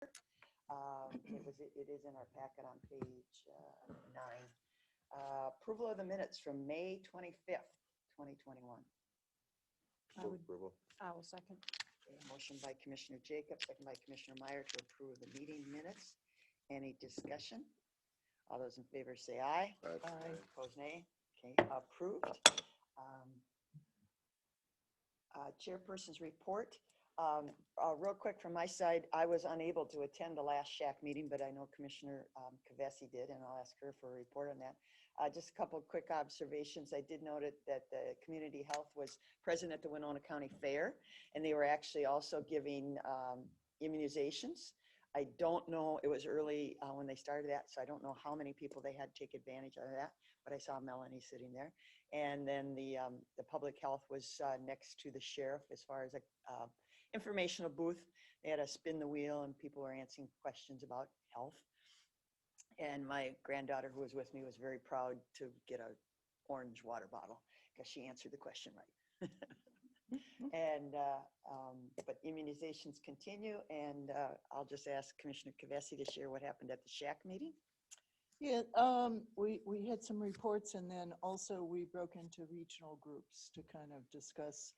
It is in our packet on page 9. Approval of the minutes from May 25th, 2021. Approval. I will second. Okay, motion by Commissioner Jacobs, second by Commissioner Meyer to approve the meeting minutes. Any discussion? All those in favor say aye. Aye. Opposed, nay. Okay, approved. Chairperson's report. Real quick from my side, I was unable to attend the last SHAC meeting, but I know Commissioner Kavesi did, and I'll ask her for a report on that. Just a couple of quick observations. I did note that the community health was present at the Winona County Fair, and they were actually also giving immunizations. I don't know, it was early when they started that, so I don't know how many people they had to take advantage of that, but I saw Melanie sitting there. And then the public health was next to the sheriff as far as a informational booth. They had a spin the wheel and people were answering questions about health. And my granddaughter who was with me was very proud to get an orange water bottle because she answered the question right. And but immunizations continue, and I'll just ask Commissioner Kavesi to share what happened at the SHAC meeting. Yeah, we had some reports, and then also we broke into regional groups to kind of discuss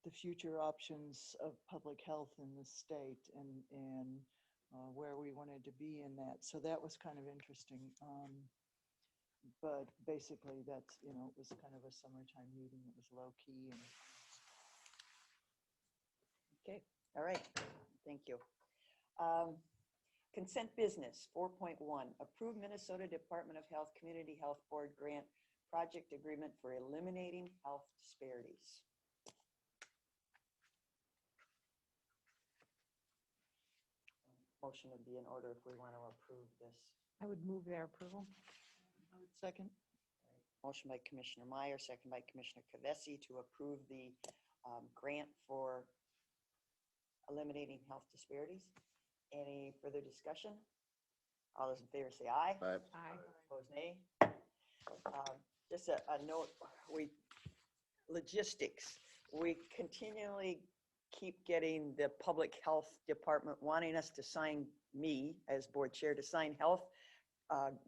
the future options of public health in the state and where we wanted to be in that. So that was kind of interesting. But basically that's, it was kind of a summertime meeting. It was low key. And Okay, all right, thank you. Consent business 4.1, approve Minnesota Department of Health Community Health Board grant project agreement for eliminating health disparities. Motion would be in order if we want to approve this. I would move their approval. I would second. Motion by Commissioner Meyer, second by Commissioner Kavesi to approve the grant for eliminating health disparities. Any further discussion? All those in favor say aye. Aye. Aye. Opposed, nay. Just a note, logistics. We continually keep getting the public health department wanting us to sign, me as board chair, to sign health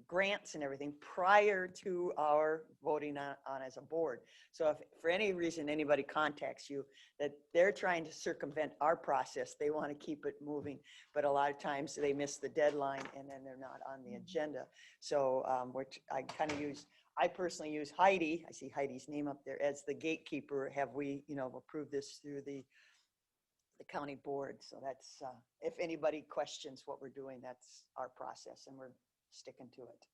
grants and everything prior to our voting on as a board. So if for any reason anybody contacts you that they're trying to circumvent our process, they want to keep it moving, but a lot of times they miss the deadline and then they're not on the agenda. So I personally use Heidi, I see Heidi's name up there, as the gatekeeper. Have we, approved this through the county board? So that's, if anybody questions what we're doing, that's our process and we're sticking to it.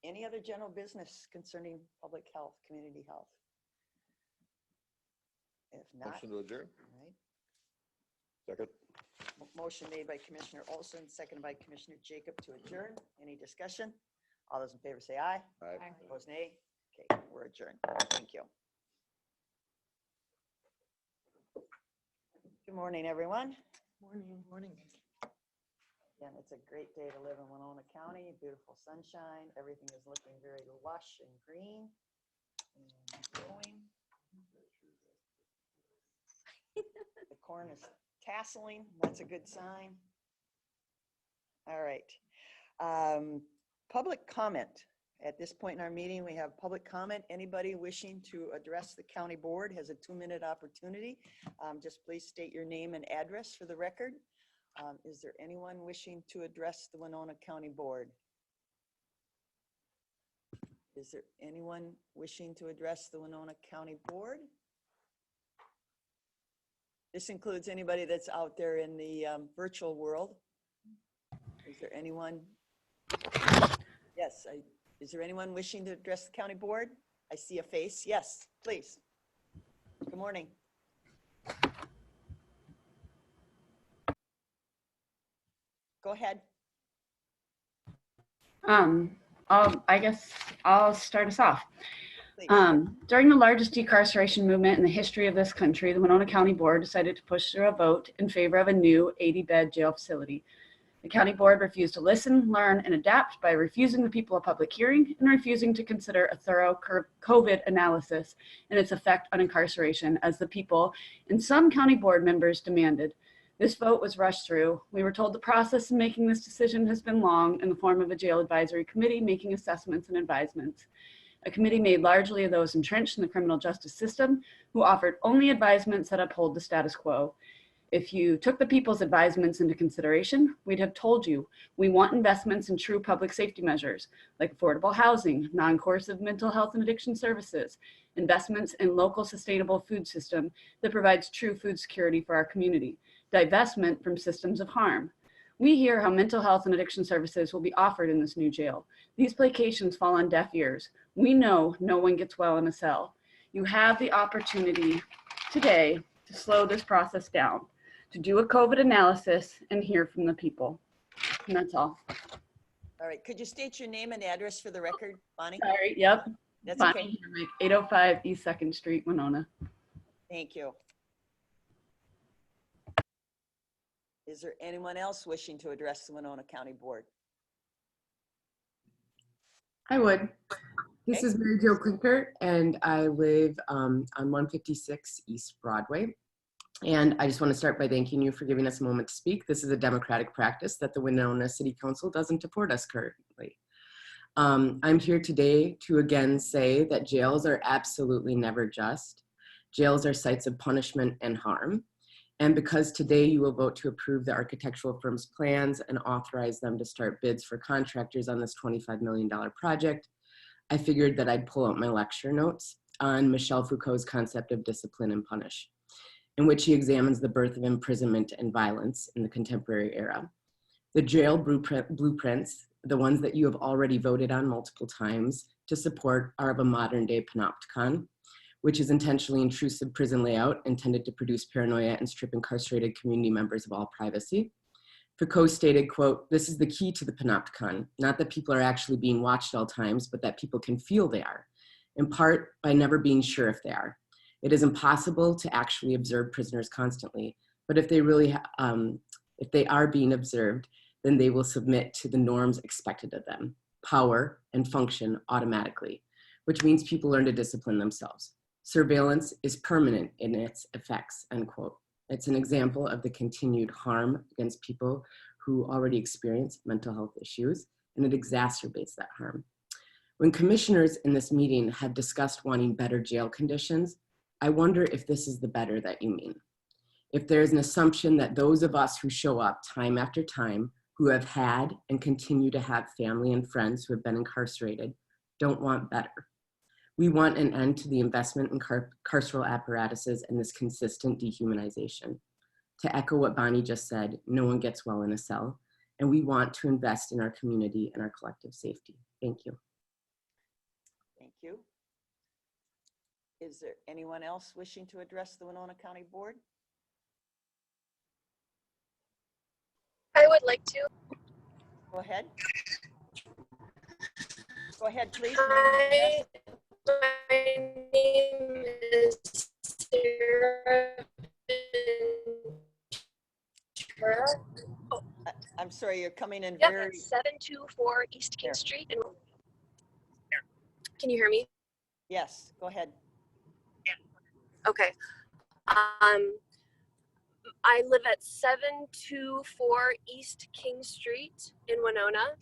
Any other general business concerning public health, community health? If not, Motion to adjourn. right. Second. Motion made by Commissioner Olson, seconded by Commissioner Jacob to adjourn. Any discussion? All those in favor say aye. Aye. Aye. Opposed, nay. Okay, we're adjourned. Thank you. Good morning, everyone. Morning. Again, it's a great day to live in Winona County. Beautiful sunshine. Everything is looking very lush and green and growing. The corn is tasseling. That's a good sign. All right. Public comment. At this point in our meeting, we have public comment. Anybody wishing to address the county board has a 2-minute opportunity. Just please state your name and address for the record. Is there anyone wishing to address the Winona County Board? Is there anyone wishing to address the Winona County Board? This includes anybody that's out there in the virtual world. Is there anyone? Yes, is there anyone wishing to address the county board? I see a face. Yes, please. Good morning. Go ahead. I guess I'll start us off. Please. During the largest decarceration movement in the history of this country, the Winona County Board decided to push through a vote in favor of a new 80-bed jail facility. The county board refused to listen, learn, and adapt by refusing the people a public hearing and refusing to consider a thorough COVID analysis and its effect on incarceration, as the people and some county board members demanded. This vote was rushed through. We were told the process in making this decision has been long in the form of a jail advisory committee making assessments and advisements. A committee made largely of those entrenched in the criminal justice system who offered only advisements that uphold the status quo. If you took the people's advisements into consideration, we'd have told you we want investments in true public safety measures like affordable housing, non-coercive mental health and addiction services, investments in local sustainable food system that provides true food security for our community, divestment from systems of harm. We hear how mental health and addiction services will be offered in this new jail. These placations fall on deaf ears. We know no one gets well in a cell. You have the opportunity today to slow this process down, to do a COVID analysis and hear from the people. And that's all. All right, could you state your name and address for the record, Bonnie? Sorry, yep. That's okay. Bonnie Hermick, 805 East 2nd Street, Winona. Thank you. Is there anyone else wishing to address the Winona County Board? I would. This Okay. is Mary Jo Klinker, and I live on 156 East Broadway. And I just want to start by thanking you for giving us a moment to speak. This is a democratic practice that the Winona City Council doesn't afford us currently. I'm here today to again say that jails are absolutely never just. Jails are sites of punishment and harm. And because today you will vote to approve the architectural firm's plans and authorize them to start bids for contractors on this $25 million project, I figured that I'd pull out my lecture notes on Michel Foucault's concept of discipline and punish, in which he examines the birth of imprisonment and violence in the contemporary era. The jail blueprints, the ones that you have already voted on multiple times to support, are of a modern day panopticon, which is intentionally intrusive prison layout intended to produce paranoia and strip incarcerated community members of all privacy. Foucault stated, quote, "This is the key to the panopticon, not that people are actually being watched at all times, but that people can feel they are, in part by never being sure if they are. It is impossible to actually observe prisoners constantly, but if they are being observed, then they will submit to the norms expected of them, power and function automatically, which means people learn to discipline themselves. Surveillance is permanent in its effects," end quote. It's an example of the continued harm against people who already experience mental health issues, and it exacerbates that harm. When commissioners in this meeting have discussed wanting better jail conditions, I wonder if this is the better that you mean. If there is an assumption that those of us who show up time after time, who have had and continue to have family and friends who have been incarcerated, don't want better. We want an end to the investment in carceral apparatuses and this consistent dehumanization. To echo what Bonnie just said, no one gets well in a cell, and we want to invest in our community and our collective safety. Thank you. Thank you. Is there anyone else wishing to address the Winona County Board? I would like to. Go ahead. Go ahead, please. Hi, my name is Sarah Ventura. Oh, I'm sorry, you're coming in yep, very, 724 East King There. Street. Can you hear me? yes, go ahead. Okay. I live at 724 East King Street in Winona,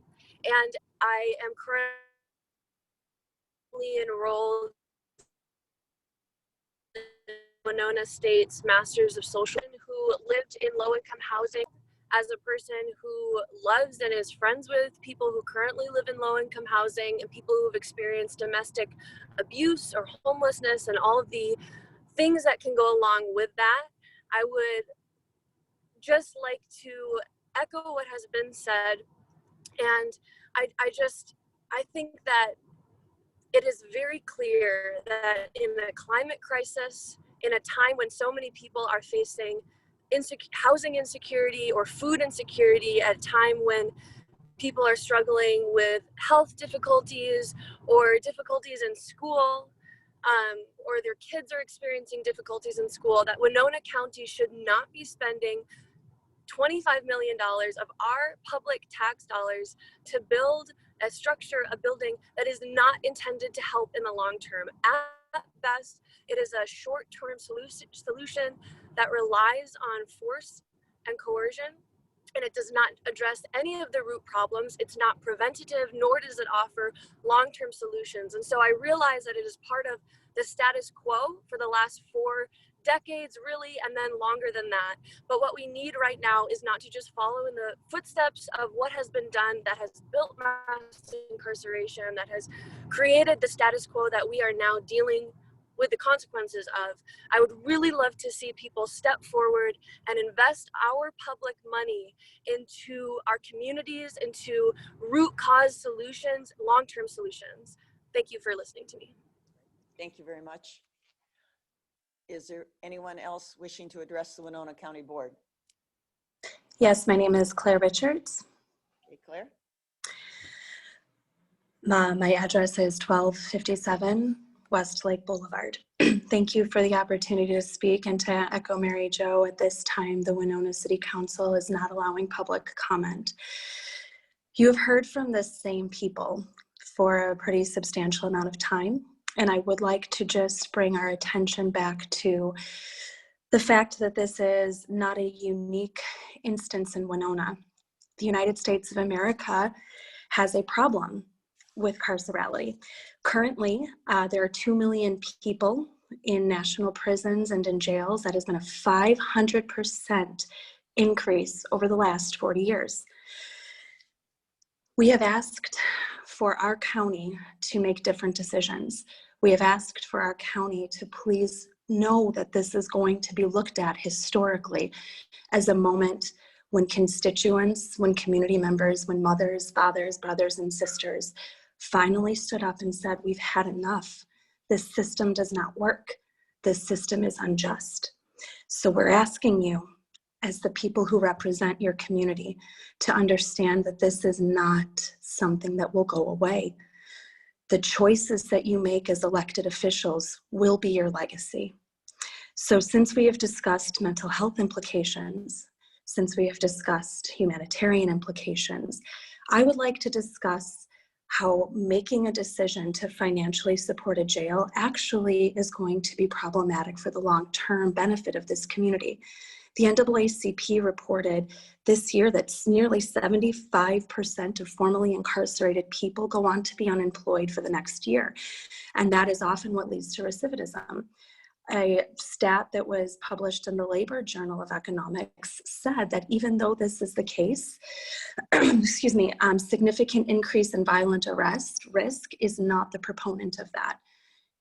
and I am currently enrolled in Winona State's Masters of Social Work, who lived in low-income housing. As a person who loves and is friends with people who currently live in low-income housing and people who have experienced domestic abuse or homelessness and all of the things that can go along with that, I would just like to echo what has been said. And I think that it is very clear that in a climate crisis, in a time when so many people are facing housing insecurity or food insecurity, at a time when people are struggling with health difficulties or difficulties in school, or their kids are experiencing difficulties in school, that Winona County should not be spending $25 million of our public tax dollars to build a structure, a building that is not intended to help in the long term. At best, it is a short-term solution that relies on force and coercion, and it does not address any of the root problems. It's not preventative, nor does it offer long-term solutions. And so I realize that it is part of the status quo for the last 4 decades, really, and then longer than that. But what we need right now is not to just follow in the footsteps of what has been done that has built mass incarceration, that has created the status quo that we are now dealing with the consequences of. I would really love to see people step forward and invest our public money into our communities, into root cause solutions, long-term solutions. Thank you for listening to me. Thank you very much. Is there anyone else wishing to address the Winona County Board? Yes, my name is Claire Richards. Okay, Claire? My address is 1257 Westlake Boulevard. Thank you for the opportunity to speak, and to echo Mary Jo, at this time, the Winona City Council is not allowing public comment. You have heard from the same people for a pretty substantial amount of time, and I would like to just bring our attention back to the fact that this is not a unique instance in Winona. The United States of America has a problem with carcerality. Currently, there are 2 million people in national prisons and in jails. That has been a 500% increase over the last 40 years. We have asked for our county to make different decisions. We have asked for our county to please know that this is going to be looked at historically as a moment when constituents, when community members, when mothers, fathers, brothers, and sisters finally stood up and said, we've had enough. This system does not work. This system is unjust. So we're asking you, as the people who represent your community, to understand that this is not something that will go away. The choices that you make as elected officials will be your legacy. So since we have discussed mental health implications, since we have discussed humanitarian implications, I would like to discuss how making a decision to financially support a jail actually is going to be problematic for the long-term benefit of this community. The NAACP reported this year that nearly 75% of formerly incarcerated people go on to be unemployed for the next year. And that is often what leads to recidivism. A stat that was published in the Labor Journal of Economics said that even though this is the case, significant increase in violent arrest risk is not the proponent of that.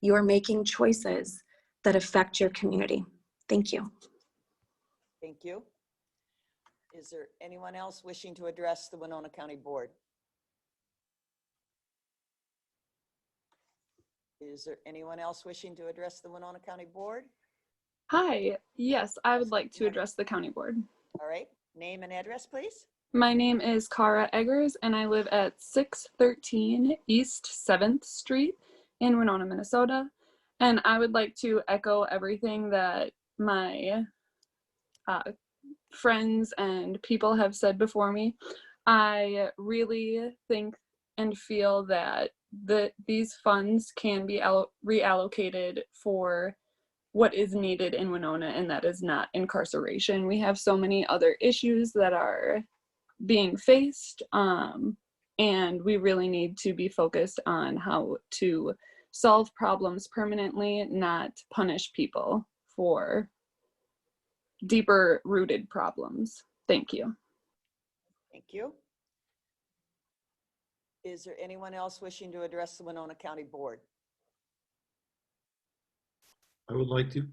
You are making choices that affect your community. Thank you. Thank you. Is there anyone else wishing to address the Winona County Board? Is there anyone else wishing to address the Winona County Board? Hi, yes, I would like to address the county board. All right, name and address, please. My name is Cara Eggers, and I live at 613 East 7th Street in Winona, Minnesota. And I would like to echo everything that my friends and people have said before me. I really think and feel that these funds can be reallocated for what is needed in Winona, and that is not incarceration. We have so many other issues that are being faced, and we really need to be focused on how to solve problems permanently, not punish people for deeper rooted problems. Thank you. Thank you. Is there anyone else wishing to address the Winona County Board? I would like to.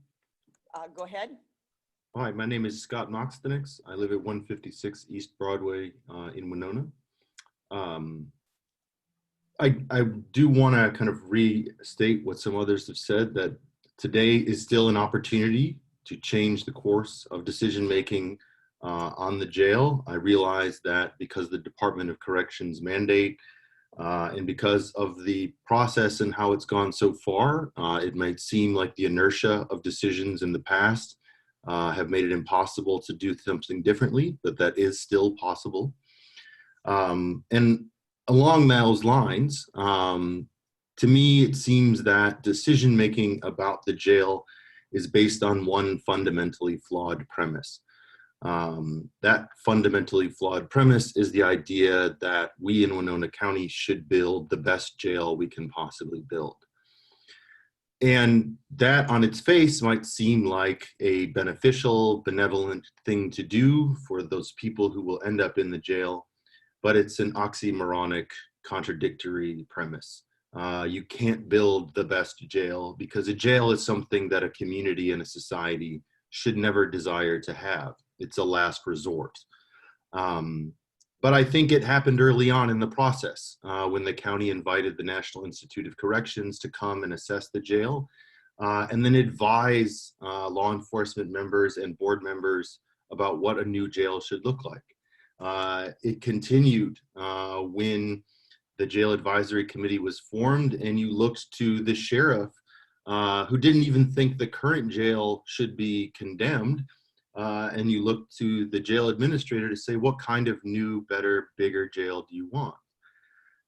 Go ahead. Hi, my name is Scott Noxtonix. I live at 156 East Broadway in Winona. I do want to kind of restate what some others have said, that today is still an opportunity to change the course of decision-making on the jail. I realize that because the Department of Corrections mandate and because of the process and how it's gone so far, it might seem like the inertia of decisions in the past have made it impossible to do something differently, but that is still possible. And along those lines, to me, it seems that decision-making about the jail is based on one fundamentally flawed premise. That fundamentally flawed premise is the idea that we in Winona County should build the best jail we can possibly build. And that on its face might seem like a beneficial, benevolent thing to do for those people who will end up in the jail, but it's an oxymoronic, contradictory premise. You can't build the best jail because a jail is something that a community and a society should never desire to have. It's a last resort. But I think it happened early on in the process when the county invited the National Institute of Corrections to come and assess the jail and then advise law enforcement members and board members about what a new jail should look like. It continued when the jail advisory committee was formed and you looked to the sheriff who didn't even think the current jail should be condemned. And you look to the jail administrator to say, what kind of new, better, bigger jail do you want?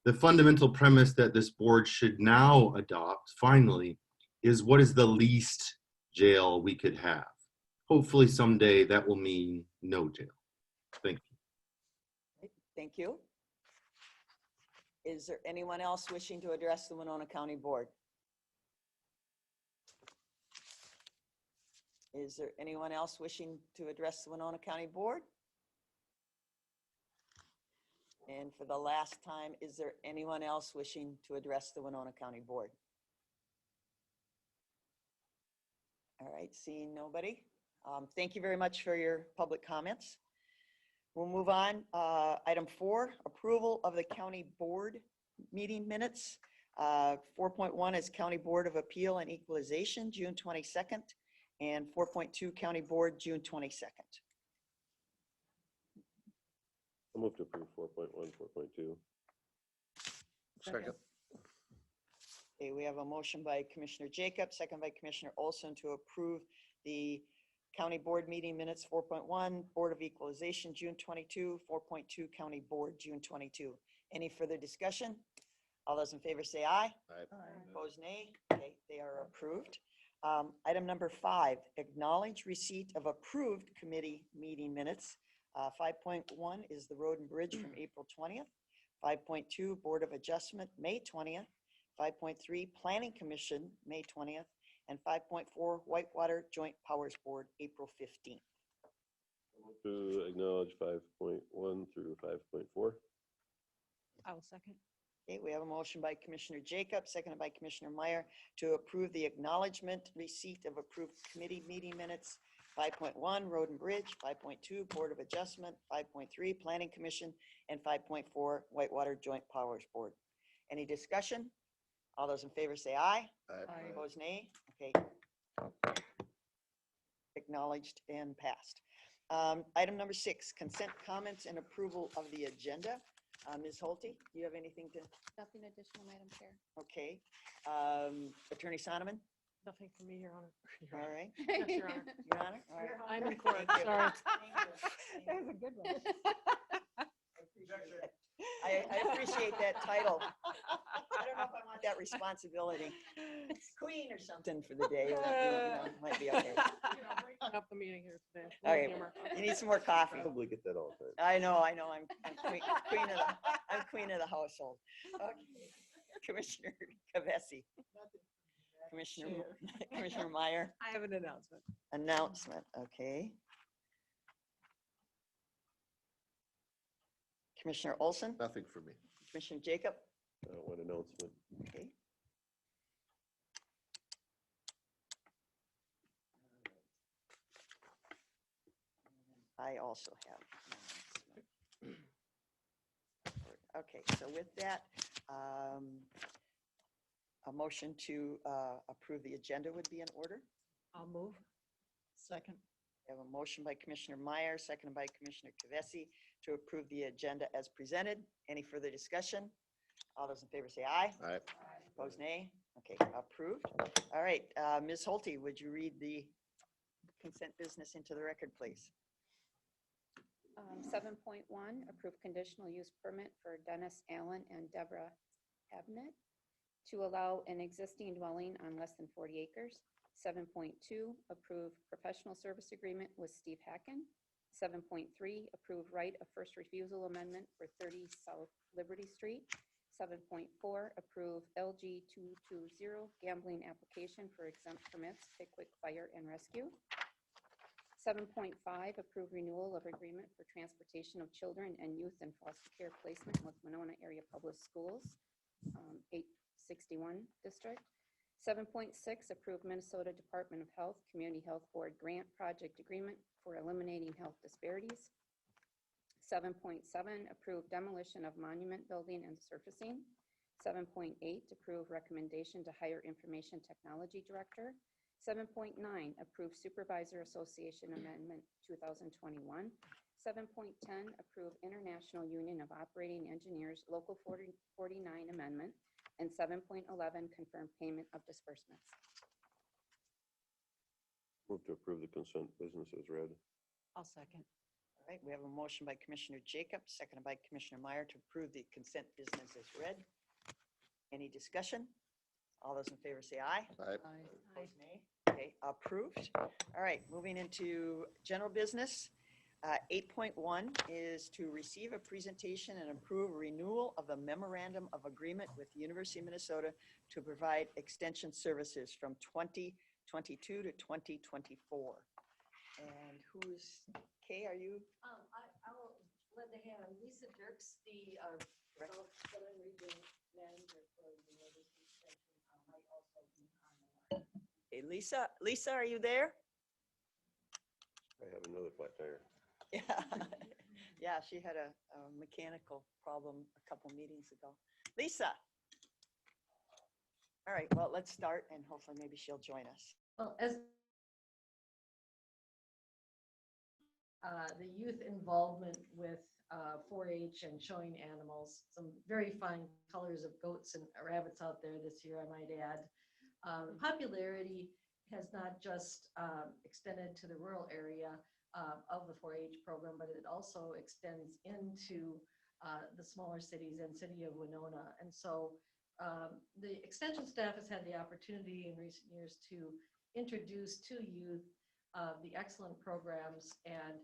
The fundamental premise that this board should now adopt, finally, is what is the least jail we could have? Hopefully someday that will mean no jail. Thank you. Thank you. Is there anyone else wishing to address the Winona County Board? Is there anyone else wishing to address the Winona County Board? And for the last time, is there anyone else wishing to address the Winona County Board? All right, seeing nobody. Thank you very much for your public comments. We'll move on. Item 4, approval of the county board meeting minutes. 4.1 is County Board of Appeal and Equalization, June 22nd. And 4.2 County Board, June 22nd. I'll move to approve 4.1, 4.2. Second. Okay, we have a motion by Commissioner Jacob, second by Commissioner Olson to approve the County Board meeting minutes 4.1, Board of Equalization, June 22, 4.2 County Board, June 22. Any further discussion? All those in favor say aye. Aye. Opposed, nay. Okay, they are approved. Item number 5, acknowledge receipt of approved committee meeting minutes. 5.1 is the Road and Bridge from April 20th. 5.2, Board of Adjustment, May 20th. 5.3, Planning Commission, May 20th. And 5.4, Whitewater Joint Powers Board, April 15th. To acknowledge 5.1 through 5.4. I will second. Okay, we have a motion by Commissioner Jacob, seconded by Commissioner Meyer to approve the acknowledgement receipt of approved committee meeting minutes. 5.1, Road and Bridge, 5.2, Board of Adjustment, 5.3, Planning Commission, and 5.4, Whitewater Joint Powers Board. Any discussion? All those in favor say aye. Aye. Opposed, nay. Okay. Acknowledged and passed. Item number 6, consent comments and approval of the agenda. Ms. Holte, do you have anything to? Nothing additional, Madam Chair. Okay. Attorney Sonneman? Nothing for me, Your Honor. All right. Yes, Your Honor. Your Honor? All right. I'm in court, Thank you. sorry. That was a good one. I appreciate that title. I don't know if I want that responsibility. Queen or something for the day. Might be okay. Breaking up the meeting here today. Okay. You need some more coffee. Probably get that all the time. I know. I'm queen of the household. Okay. Commissioner Kavesi. Commissioner Meyer. I have an announcement. Announcement, okay. Commissioner Olson, Nothing for me. Commissioner Jacob, One announcement. okay. I also have an announcement. Okay, so with that, a motion to approve the agenda would be in order. I'll move. Second. I have a motion by Commissioner Meyer, seconded by Commissioner Kavesi to approve the agenda as presented. Any further discussion? All those in favor say aye. Aye. Opposed, nay. Okay, approved. All right, Ms. Holte, would you read the consent business into the record, please? 7.1, approve conditional use permit for Dennis Allen and Deborah Abnett to allow an existing dwelling on less than 40 acres. 7.2, approve professional service agreement with Steve Hacken. 7.3, approve right of first refusal amendment for 30 South Liberty Street. 7.4, approve LG 220 gambling application for exempt permits, Pickwick Fire and Rescue. 7.5, approve renewal of agreement for transportation of children and youth in foster care placement with Winona Area Public Schools, 861 district. 7.6, approve Minnesota Department of Health Community Health Board grant project agreement for eliminating health disparities. 7.7, approve demolition of monument building and surfacing. 7.8, approve recommendation to hire information technology director. 7.9, approve Supervisor Association Amendment 2021. 7.10, approve International Union of Operating Engineers Local 49 Amendment. And 7.11, confirm payment of disbursements. Move to approve the consent business as read. I'll second. All right, we have a motion by Commissioner Jacob, seconded by Commissioner Meyer to approve the consent business as read. Any discussion? All those in favor say aye. Aye. Opposed, nay. Okay, approved. All right, moving into general business. 8.1 is to receive a presentation and approve renewal of a memorandum of agreement with the University of Minnesota to provide extension services from 2022 to 2024. And who's, Kay, are you? I'll let the hand, Lisa Dirks, the Southern Region Manager for the University Extension, might also be on the line. Hey, Lisa. Lisa, are you there? I have another flat tire. Yeah, yeah, she had a mechanical problem a couple meetings ago. Lisa. All right, well, let's start and hopefully maybe she'll join us. Well, as the youth involvement with 4-H and showing animals, some very fine colors of goats and rabbits out there this year, I might add. The popularity has not just extended to the rural area of the 4-H program, but it also extends into the smaller cities and city of Winona. And so the extension staff has had the opportunity in recent years to introduce to youth the excellent programs and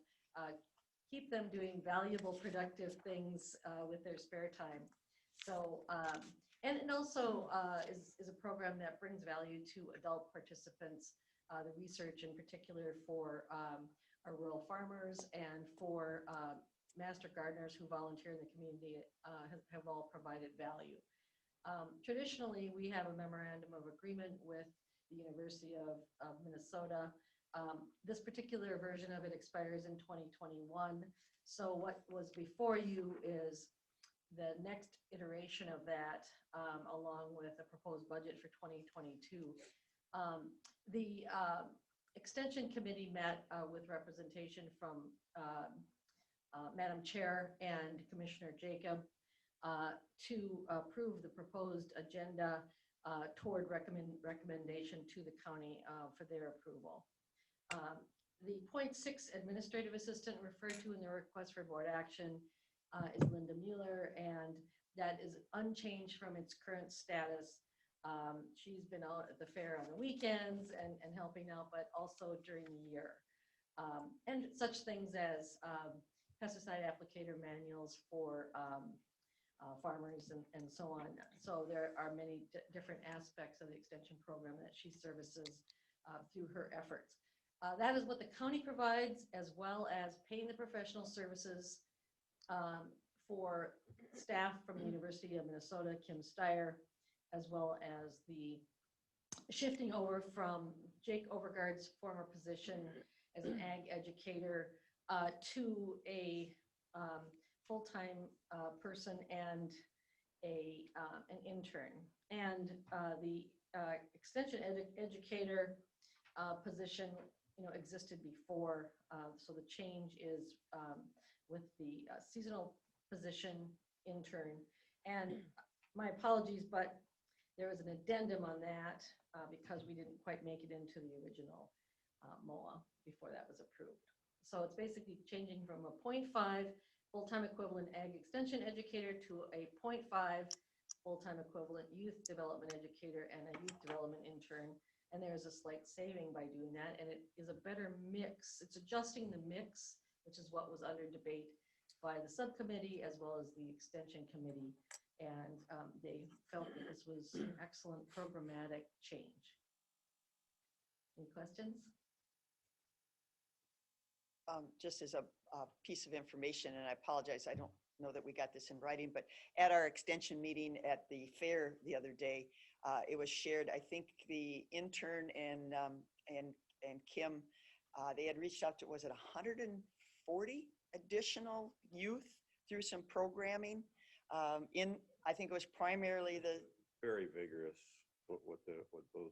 keep them doing valuable, productive things with their spare time. So, and it also is a program that brings value to adult participants, the research in particular for our rural farmers and for master gardeners who volunteer in the community have all provided value. Traditionally, we have a memorandum of agreement with the University of Minnesota. This particular version of it expires in 2021. So what was before you is the next iteration of that, along with a proposed budget for 2022. The Extension Committee met with representation from Madam Chair and Commissioner Jacob to approve the proposed agenda toward recommendation to the county for their approval. The .6 administrative assistant referred to in the request for board action is Linda Mueller, and that is unchanged from its current status. She's been out at the fair on the weekends and helping out, but also during the year. And such things as pesticide applicator manuals for farmers and so on. So there are many different aspects of the extension program that she services through her efforts. That is what the county provides, as well as paying the professional services for staff from the University of Minnesota, Kim Steyer, as well as the shifting over from Jake Overgaard's former position as an ag educator to a full-time person and an intern. And the extension educator position, existed before. So the change is with the seasonal position intern. And my apologies, but there was an addendum on that because we didn't quite make it into the original MOA before that was approved. So it's basically changing from a .5 full-time equivalent ag extension educator to a .5 full-time equivalent youth development educator and a youth development intern. And there's a slight saving by doing that, and it is a better mix. It's adjusting the mix which is what was under debate by the subcommittee as well as the extension committee. And they felt that this was an excellent programmatic change. Any questions? Just as a piece of information, and I apologize, I don't know that we got this in writing, but at our extension meeting at the fair the other day, it was shared, I think the intern and Kim, they had reached out to, was it 140 additional youth through some programming I think it was primarily the. Very vigorous, what those,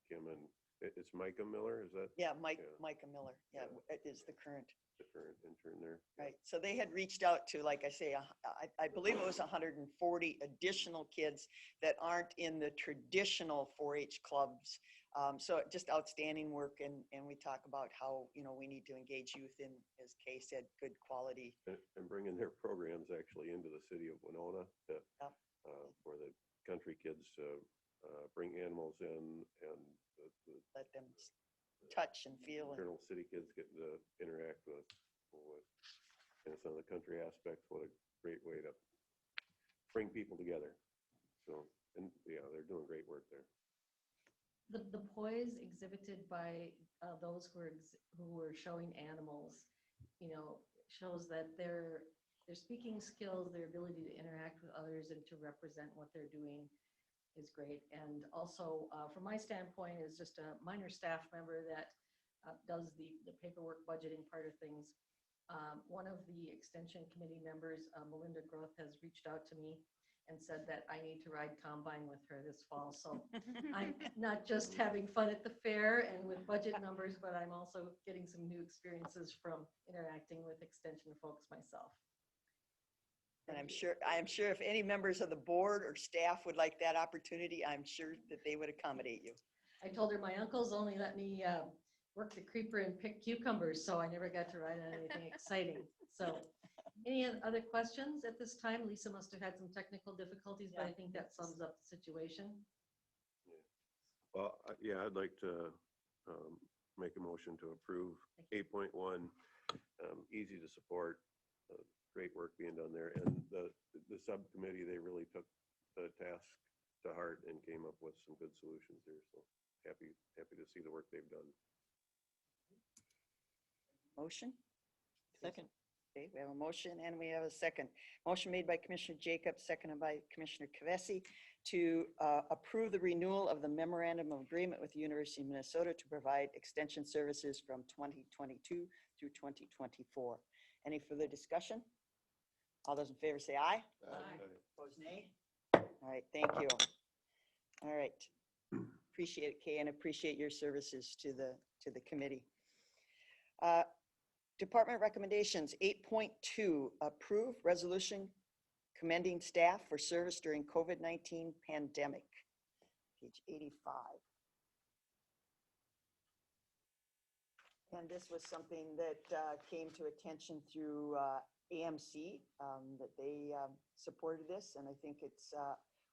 Kim and, it's Micah Miller, is that? Yeah, Yeah. Micah Miller, yeah, it is the current. The current intern there. Right, so they had reached out to, like I say, I believe it was 140 additional kids that aren't in the traditional 4-H clubs. So just outstanding work, and we talk about how, we need to engage youth in, as Kay said, good quality. And bringing their programs actually into the city of Winona to, for the country kids to bring animals in, and Let them touch and feel. Internal city kids get to interact with and some of the country aspects. What a great way to bring people together. So, and yeah, they're doing great work there. The poise exhibited by those who were showing animals, shows that their speaking skills, their ability to interact with others and to represent what they're doing is great. And also, from my standpoint, as just a minor staff member that does the paperwork budgeting part of things, one of the extension committee members, Melinda Groth, has reached out to me and said that I need to ride combine with her this fall. So I'm not just having fun at the fair and with budget numbers, but I'm also getting some new experiences from interacting with extension folks myself. And I'm sure if any members of the board or staff would like that opportunity, I'm sure that they would accommodate you. I told her my uncles only let me work the creeper and pick cucumbers, so I never got to ride on anything exciting. So any other questions at this time? Lisa must have had some technical difficulties, but I think that sums up the situation. Yeah. Well, yeah, I'd like to make a motion to approve 8.1, easy to support. Great work being done there, and the subcommittee, they really took the task to heart and came up with some good solutions here. So happy to see the work they've done. Motion? Second. Okay, we have a motion and we have a second. Motion made by Commissioner Jacobs, seconded by Commissioner Kvesi to approve the renewal of the memorandum of agreement with the University of Minnesota to provide extension services from 2022 through 2024. Any further discussion? All those in favor say aye. Aye. Opposed, nay. All right, thank you. All right, appreciate it, Kay, and appreciate your services to the committee. Department recommendations. 8.2, approve resolution commending staff for service during COVID-19 pandemic. Page 85. And this was something that came to attention through AMC, that they supported this, and I think it's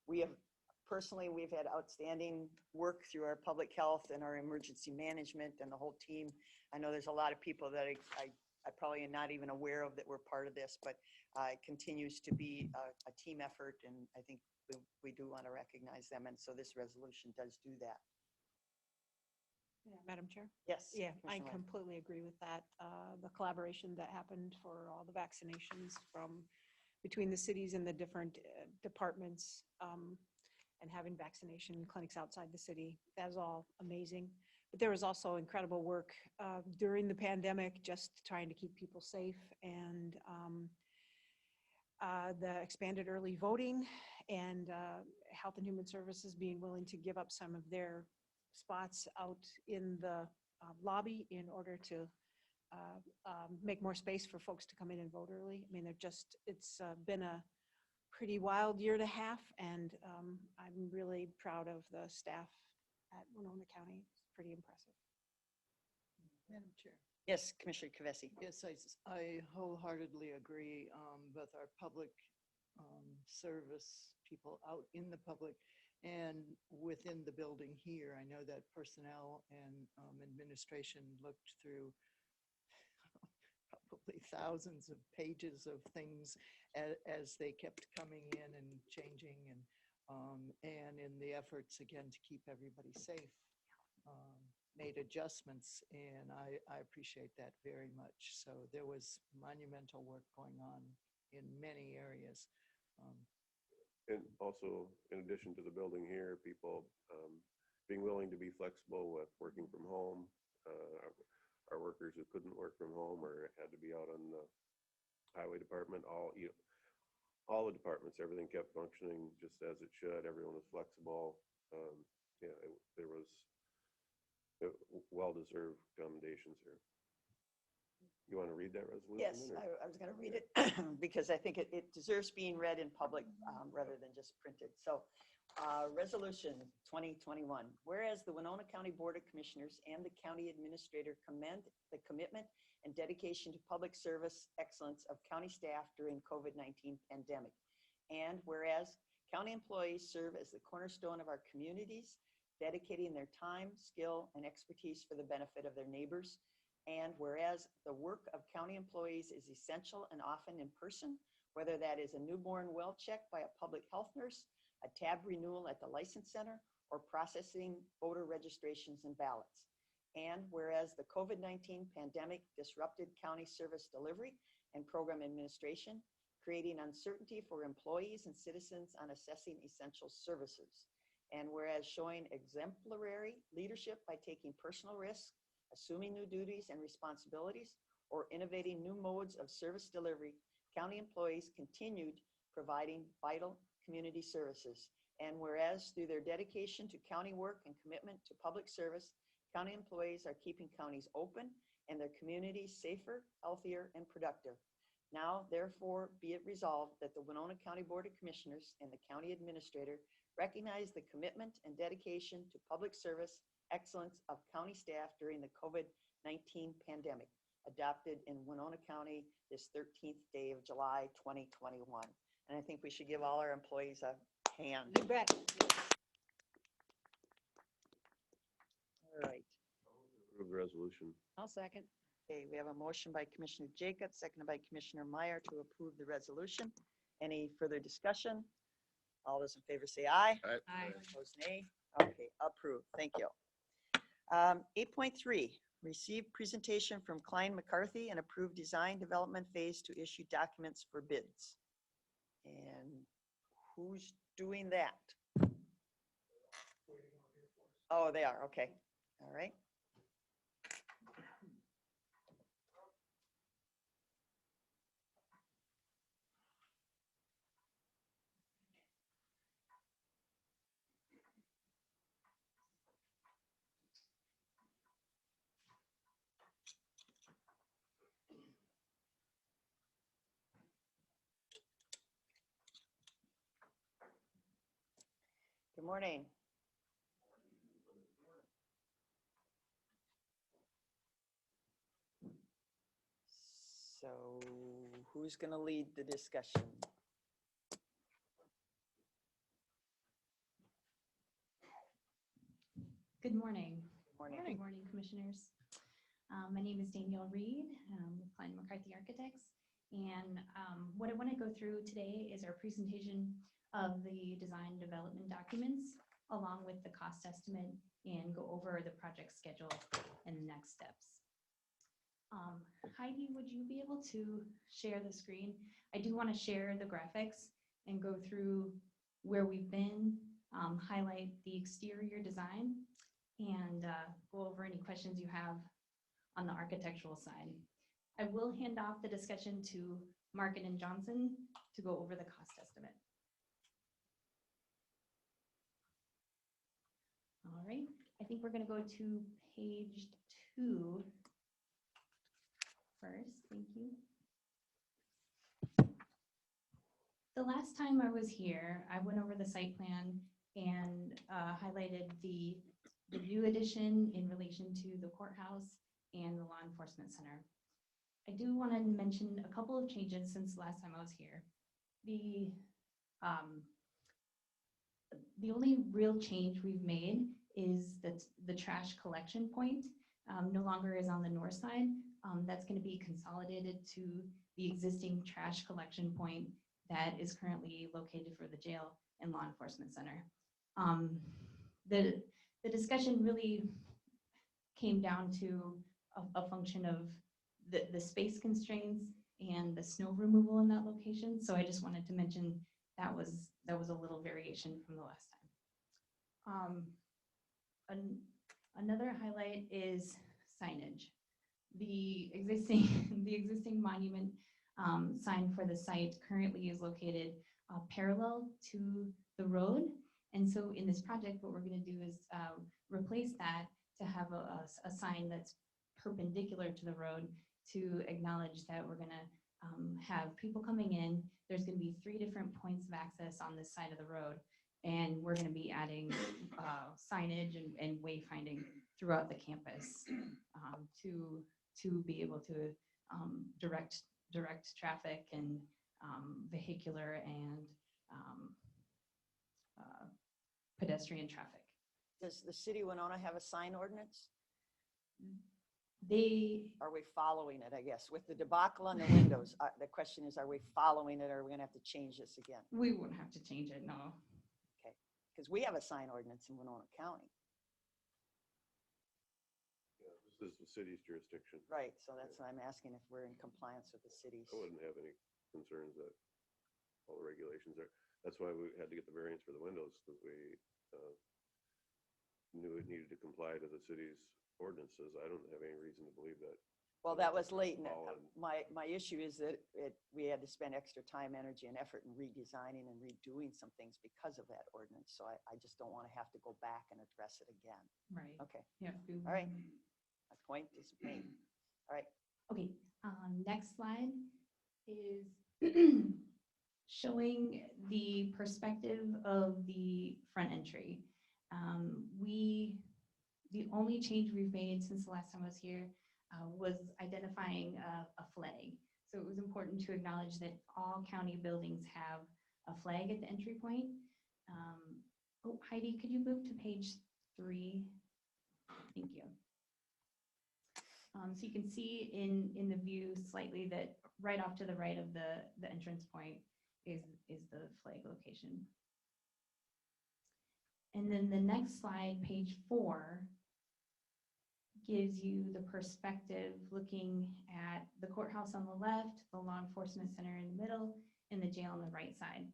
we've had outstanding work through our public health and our emergency management and the whole team. I know there's a lot of people that I probably am not even aware of that were part of this, but it continues to be a team effort, and I think we do want to recognize them, and so this resolution does do that. Yeah, Madam Chair? Yes. Yeah, I Commissioner Wright. completely agree with that. The collaboration that happened for all the vaccinations between the cities and the different departments, and having vaccination clinics outside the city, that was all amazing. But there was also incredible work during the pandemic, just trying to keep people safe, and the expanded early voting, and Health and Human Services being willing to give up some of their spots out in the lobby in order to make more space for folks to come in and vote early. I mean, it's been a pretty wild year and a half, and I'm really proud of the staff at Winona County. It's pretty impressive. Madam Chair. Yes, Commissioner Kvesi. Yes, I wholeheartedly agree with our public service people out in the public and within the building here. I know that personnel and administration looked through probably thousands of pages of things as they kept coming in and changing, and in the efforts again to keep everybody safe, made adjustments, and I appreciate that very much. So there was monumental work going on in many areas. And also, in addition to the building here, people being willing to be flexible with working from home. Our workers who couldn't work from home or had to be out on the highway department, all the departments, everything kept functioning just as it should. Everyone was flexible. There was well-deserved commendations here. You want to read that resolution? Yes, I was going to read it because I think it deserves being read in public rather than just printed. So Resolution 2021, whereas the Winona County Board of Commissioners and the County Administrator commend the commitment and dedication to public service excellence of county staff during COVID-19 pandemic. And whereas county employees serve as the cornerstone of our communities, dedicating their time, skill, and expertise for the benefit of their neighbors. And whereas the work of county employees is essential and often in person, whether that is a newborn well check by a public health nurse, a tab renewal at the license center, or processing voter registrations and ballots. And whereas the COVID-19 pandemic disrupted county service delivery and program administration, creating uncertainty for employees and citizens on assessing essential services. And whereas showing exemplary leadership by taking personal risks, assuming new duties and responsibilities, or innovating new modes of service delivery, county employees continued providing vital community services. And whereas through their dedication to county work and commitment to public service, county employees are keeping counties open and their communities safer, healthier, and productive. Now, therefore, be it resolved that the Winona County Board of Commissioners and the County Administrator recognize the commitment and dedication to public service excellence of county staff during the COVID-19 pandemic, adopted in Winona County this 13th day of July, 2021. And I think we should give all our employees a hand. You bet. All right. Approve the resolution. I'll second. Okay, we have a motion by Commissioner Jacobs, seconded by Commissioner Meyer to approve the resolution. Any further discussion? All those in favor say aye. Aye. Opposed, nay. Okay, approved. Thank you. 8.3, receive presentation from Klein McCarthy and approve design development phase to issue documents for bids. And who's doing that? Oh, they are. Okay. All right. Good morning. So who's going to lead the discussion? Good morning. Morning. Good morning, commissioners. My name is Danielle Reed with Klein McCarthy Architects. And what I want to go through today is our presentation of the design development documents, along with the cost estimate, and go over the project schedule and the next steps. Heidi, would you be able to share the screen? I do want to share the graphics and go through where we've been, highlight the exterior design, and go over any questions you have on the architectural side. I will hand off the discussion to Market and Johnson to go over the cost estimate. All right, I think we're going to go to page 2 first. Thank you. The last time I was here, I went over the site plan and highlighted the new addition in relation to the courthouse and the law enforcement center. I do want to mention a couple of changes since the last time I was here. The only real change we've made is that the trash collection point no longer is on the north side. That's going to be consolidated to the existing trash collection point that is currently located for the jail and law enforcement center. The discussion really came down to a function of the space constraints and the snow removal in that location. So I just wanted to mention that was a little variation from the last time. Another highlight is signage. The existing monument sign for the site currently is located parallel to the road. And so in this project, what we're going to do is replace that to have a sign that's perpendicular to the road to acknowledge that we're going to have people coming in. There's going to be 3 different points of access on this side of the road. And we're going to be adding signage and wayfinding throughout the campus to be able to direct traffic and vehicular and pedestrian traffic. Does the city of Winona have a sign ordinance? Are we following it, I guess? With the debacle on the windows, the question is, are we following it, or are we going to have to change this again? We wouldn't have to change it, no. Okay, because we have a sign ordinance in Winona County. Yeah, this is the city's jurisdiction. Right, so that's why I'm asking if we're in compliance with the city's. I wouldn't have any concerns that all the regulations are. That's why we had to get the variance for the windows, because we knew it needed to comply to the city's ordinances. I don't have any reason to believe that. Well, that was late. And my issue is that we had to spend extra time, energy, and effort in redesigning and redoing some things because of that ordinance. So I just don't want to have to go back and address it again. Right. Okay. Yeah. All right. My point is made. All right. Okay. Next slide is showing the perspective of the front entry. The only change we've made since the last time I was here was identifying a flag. So it was important to acknowledge that all county buildings have a flag at the entry point. Oh, Heidi, could you move to page 3? Thank you. So you can see in the view slightly that right off to the right of the entrance point is the flag location. And then the next slide, page 4, gives you the perspective looking at the courthouse on the left, the law enforcement center in the middle, and the jail on the right side.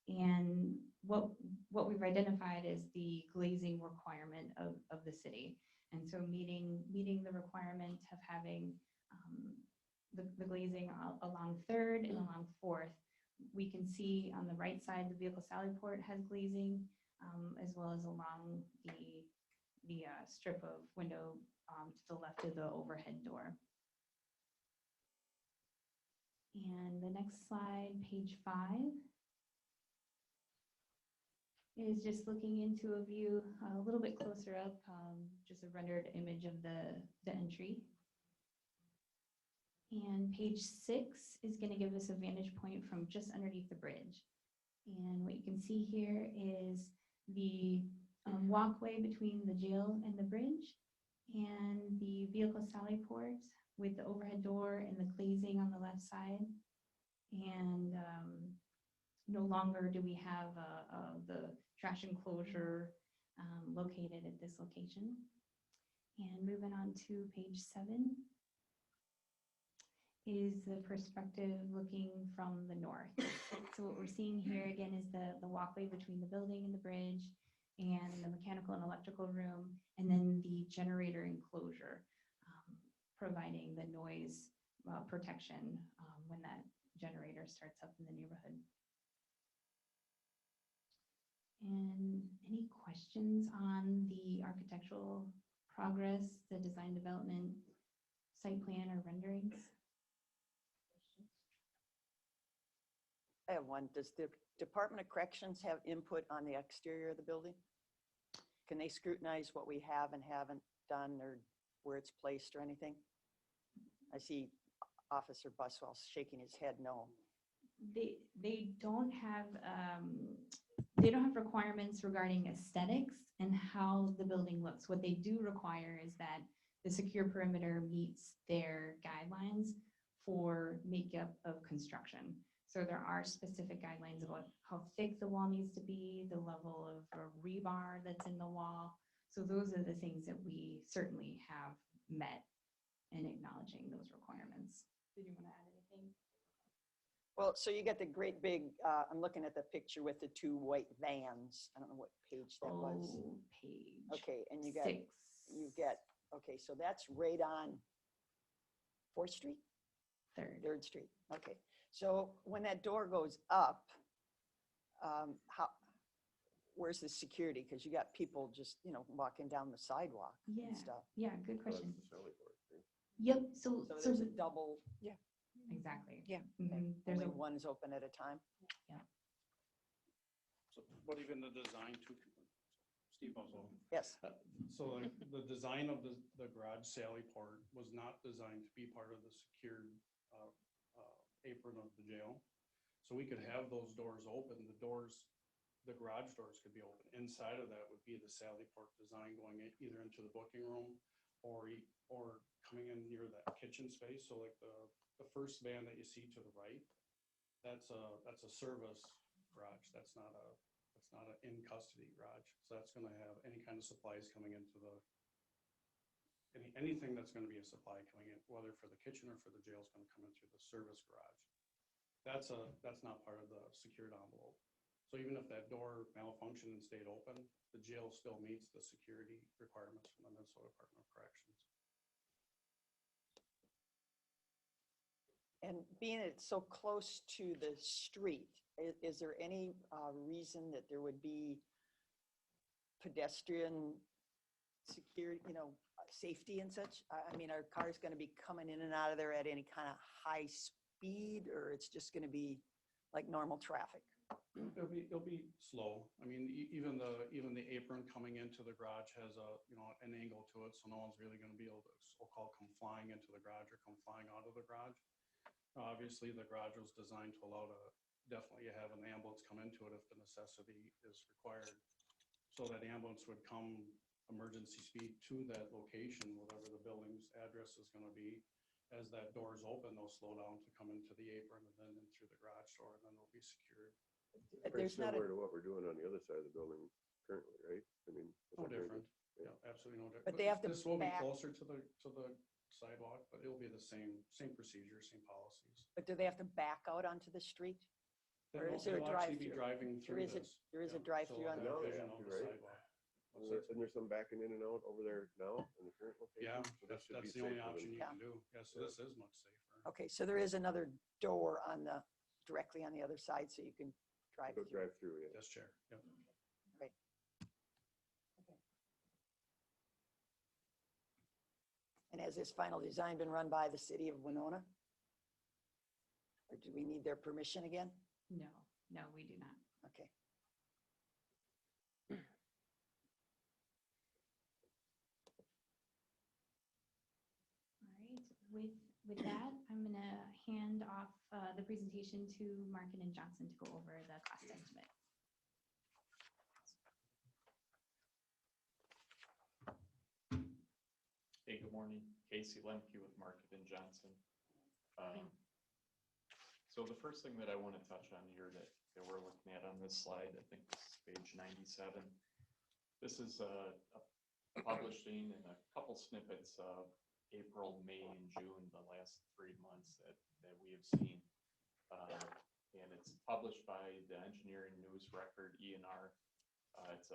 And what we've identified is the glazing requirement of the city. And so meeting the requirement of having the glazing along 3rd and along 4th. We can see on the right side, the vehicle sally port has glazing, as well as along the strip of window to the left of the overhead door. And the next slide, page 5, is just looking into a view a little bit closer up, just a rendered image of the entry. And page 6 is going to give us a vantage point from just underneath the bridge. And what you can see here is the walkway between the jail and the bridge, and the vehicle sally port with the overhead door and the glazing on the left side. And no longer do we have the trash enclosure located at this location. And moving on to page 7 is the perspective looking from the north. So what we're seeing here again is the walkway between the building and the bridge, and the mechanical and electrical room, and then the generator enclosure, providing the noise protection when that generator starts up in the neighborhood. And any questions on the architectural progress, the design development, site plan, or renderings? I have one. Does the Department of Corrections have input on the exterior of the building? Can they scrutinize what we have and haven't done, or where it's placed or anything? I see Officer Buswell shaking his head no. They don't have requirements regarding aesthetics and how the building looks. What they do require is that the secure perimeter meets their guidelines for makeup of construction. So there are specific guidelines about how thick the wall needs to be, the level of rebar that's in the wall. So those are the things that we certainly have met in acknowledging those requirements. Did you want to add anything? Well, so you got the great big, I'm looking at the picture with the two white vans. I don't know what page that was. Oh, page. Okay, and you got, 6. okay, so that's right on 4th Street? 3rd. 3rd Street, okay. So when that door goes up, where's the security? Because you got people just, walking down the sidewalk Yeah. and stuff. Yeah, good Well, that's question. the Sally Port, right? Yep. So there's a double, Exactly. Yeah. Mhm. There's only a one's open at a time? So, but even the design too, Steve also. Yes. So the design of the garage sally port was not designed to be part of the secured apron of the jail. So we could have those doors open, the garage doors could be open. Inside of that would be the sally port design going either into the booking room or coming in near that kitchen space. So like the first van that you see to the right, that's a service garage. That's not an in custody garage. So that's going to have any kind of supplies coming into anything that's going to be a supply coming in, whether for the kitchen or for the jail, is going to come in through the service garage. That's not part of the secured envelope. So even if that door malfunctioned and stayed open, the jail still meets the security requirements from the Minnesota Department of Corrections. And being it's so close to the street, is there any reason that there would be pedestrian security, safety and such? I mean, are cars going to be coming in and out of there at any kind of high speed, or it's just going to be like normal traffic? It'll be slow. I mean, even the apron coming into the garage has an angle to it, so no one's really going to be able to so-called come flying into the garage or come flying out of the garage. Obviously, the garage was designed to allow definitely have an ambulance come into it if the necessity is required. So that ambulance would come emergency speed to that location, whatever the building's address is going to be. As that door is open, they'll slow down to come into the apron and then in through the garage door, and then they'll be secured. Very similar to what we're doing on the other side of the building currently, right? I mean, No it's different. Yeah, absolutely no different. But they have to This will be back- closer to the sidewalk, but it'll be the same procedure, same policies. But do they have to back out onto the street? Or They'll is there a actually be drive-through? driving There through is a- this. there is a Yeah, drive-through so on they'll the- have vision Yeah, of the right. sidewalk. Isn't there some backing in and out over there now in the current location? Yeah, So this should be that's the only safer than- option you Yeah. can do. Yeah, so this is much safer. Okay, so there is another door directly on the other side, so you can drive Go through. drive through, yeah. This chair, yep. Right. Okay. And has this final design been run by the city of Winona? Or do we need their permission again? No, we do not. Okay. All right, with that, I'm gonna hand off the presentation to Markin and Johnson to go over the cost estimate. Hey, good morning. Casey Lemke with Market and Johnson. So the first thing that I want to touch on here that we're looking at on this slide, I think this is page 97. This is a publishing and a couple snippets of April, May, and June, the last 3 months that we have seen. And it's published by the Engineering News Record, ENR. It's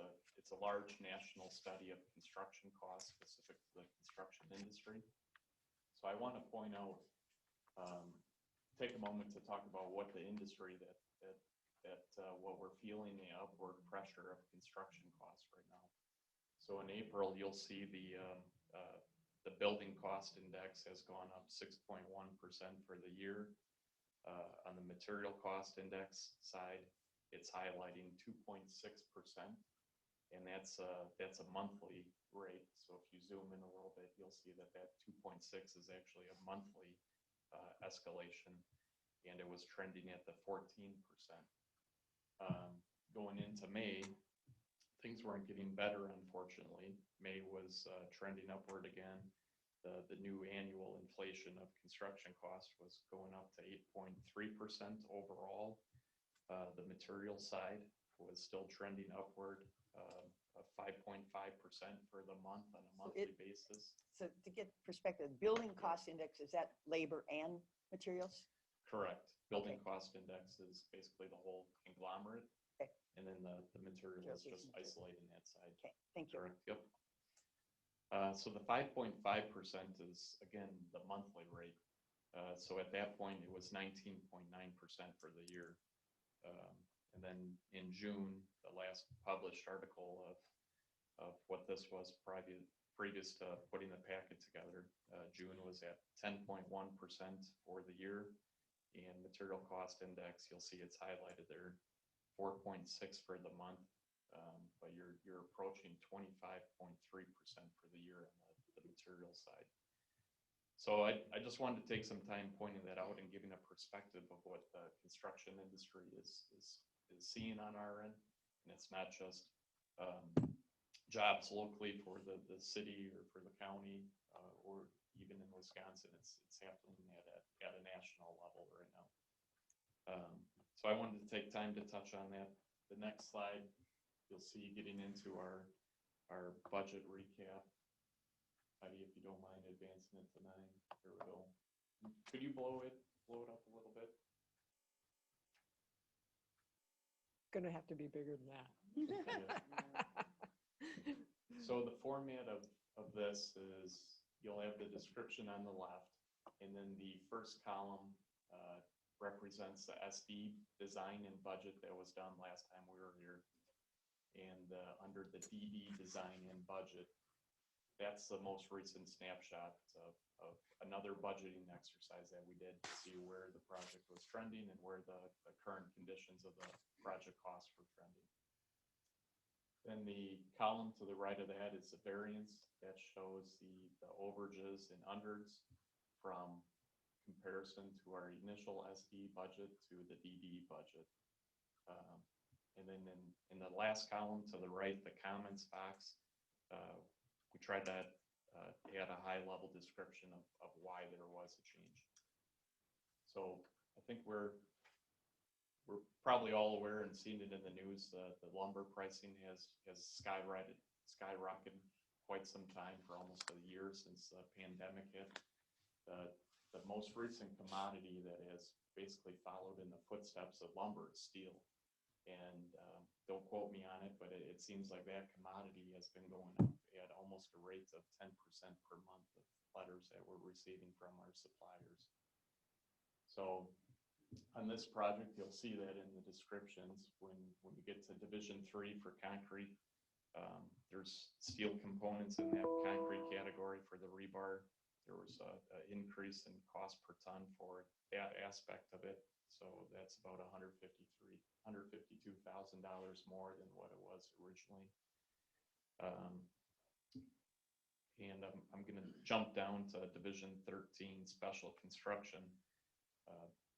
a large national study of construction costs specific to the construction industry. So I want to point out, take a moment to talk about what the industry what we're feeling the upward pressure of construction costs right now. So in April, you'll see the building cost index has gone up 6.1% for the year. On the material cost index side, it's highlighting 2.6%, and that's a monthly rate. So if you zoom in a little bit, you'll see that 2.6 is actually a monthly escalation, and it was trending at the 14%. Going into May, things weren't getting better, unfortunately. May was trending upward again, the new annual inflation of construction cost was going up to 8.3% overall. The material side was still trending upward, of 5.5% for the month on a monthly basis. So to get perspective, building cost index, is that labor and materials? Correct. Building cost index is basically the whole conglomerate. Okay. And then the material is just Materials. isolating that side. Okay, thank you. Correct, yep. So the 5.5% is, again, the monthly rate. So at that point, it was 19.9% for the year. And then in June, the last published article of what this was previous to putting the packet together, June was at 10.1% for the year. And material cost index, you'll see it's highlighted there, 4.6 for the month. But you're approaching 25.3% for the year on the material side. So I just wanted to take some time pointing that out and giving a perspective of what the construction industry is seeing on our end. And it's not just jobs locally for the city or for the county, or even in Wisconsin, it's happening at a national level right now. So I wanted to take time to touch on that. The next slide, you'll see getting into our budget recap. Heidi, if you don't mind advancing it to 9. Here we go. Could you blow it up a little bit? Gonna have to be bigger than that. So the format of this is you'll have the description on the left, and then the first column represents the SD design and budget that was done last time we were here. And under the DD design and budget, that's the most recent snapshot of another budgeting exercise that we did to see where the project was trending and where the current conditions of the project costs were trending. Then the column to the right of that is the variance that shows the overages and unders from comparison to our initial SD budget to the DD budget. And then in the last column to the right, the comments box, we tried to add a high level description of why there was a change. So I think we're probably all aware and seen it in the news. The lumber pricing has skyrocketed quite some time, for almost a year since the pandemic hit. The most recent commodity that has basically followed in the footsteps of lumber is steel. And don't quote me on it, but it seems like that commodity has been going up at almost a rate of 10% per month of letters that we're receiving from our suppliers. So on this project, you'll see that in the descriptions when we get to Division 3 for concrete, there's steel components in that concrete category for the rebar. There was an increase in cost per ton for that aspect of it. So that's about $152,000 more than what it was originally. And I'm going to jump down to Division 13, Special Construction.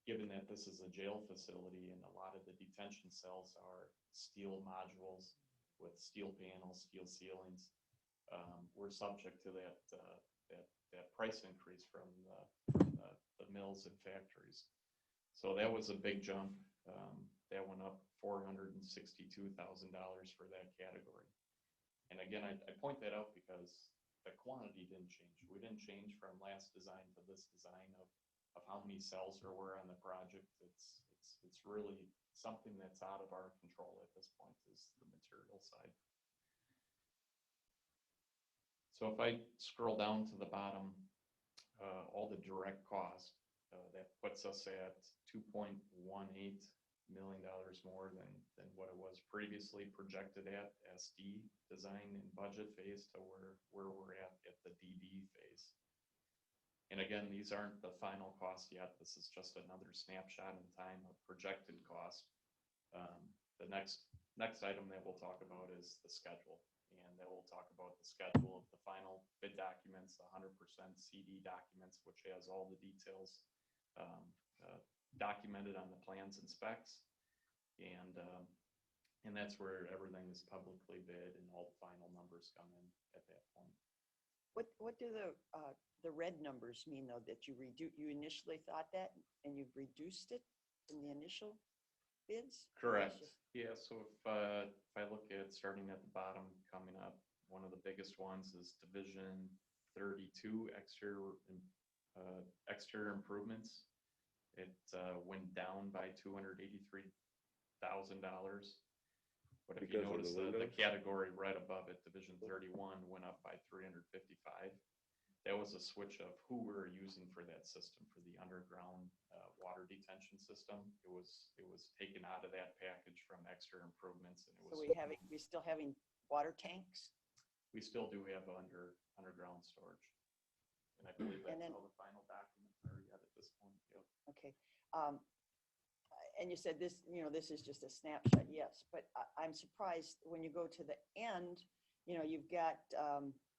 Given that this is a jail facility and a lot of the detention cells are steel modules with steel panels, steel ceilings, we're subject to that price increase from the mills and factories. So that was a big jump. That went up $462,000 for that category. And again, I point that out because the quantity didn't change. We didn't change from last design to this design of how many cells there were on the project. It's really something that's out of our control at this point, is the material side. So if I scroll down to the bottom, all the direct cost, that puts us at $2.18 million more than what it was previously projected at SD design and budget phase to where we're at the DD phase. And again, these aren't the final costs yet. This is just another snapshot in time of projected cost. The next item that we'll talk about is the schedule. And then we'll talk about the schedule of the final bid documents, the 100% CD documents, which has all the details documented on the plans and specs. And that's where everything is publicly bid and all the final numbers come in at that point. What do the red numbers mean though, that you initially thought that and you've reduced it in the initial bids? Or it's Correct. just- Yeah, so if I look at starting at the bottom coming up, one of the biggest ones is Division 32 exterior improvements. It went down by $283,000. But if you Because of notice the the windows? category right above it, Division 31 went up by 355. That was a switch of who we're using for that system, for the underground water detention system. It was taken out of that package from extra improvements, and it So was. we still having water tanks? We still do have underground storage, and I believe And that's then- all the final documents are yet at this point. Yep. Okay. And you said this, this is just a snapshot, yes, but I'm surprised when you go to the end, you've got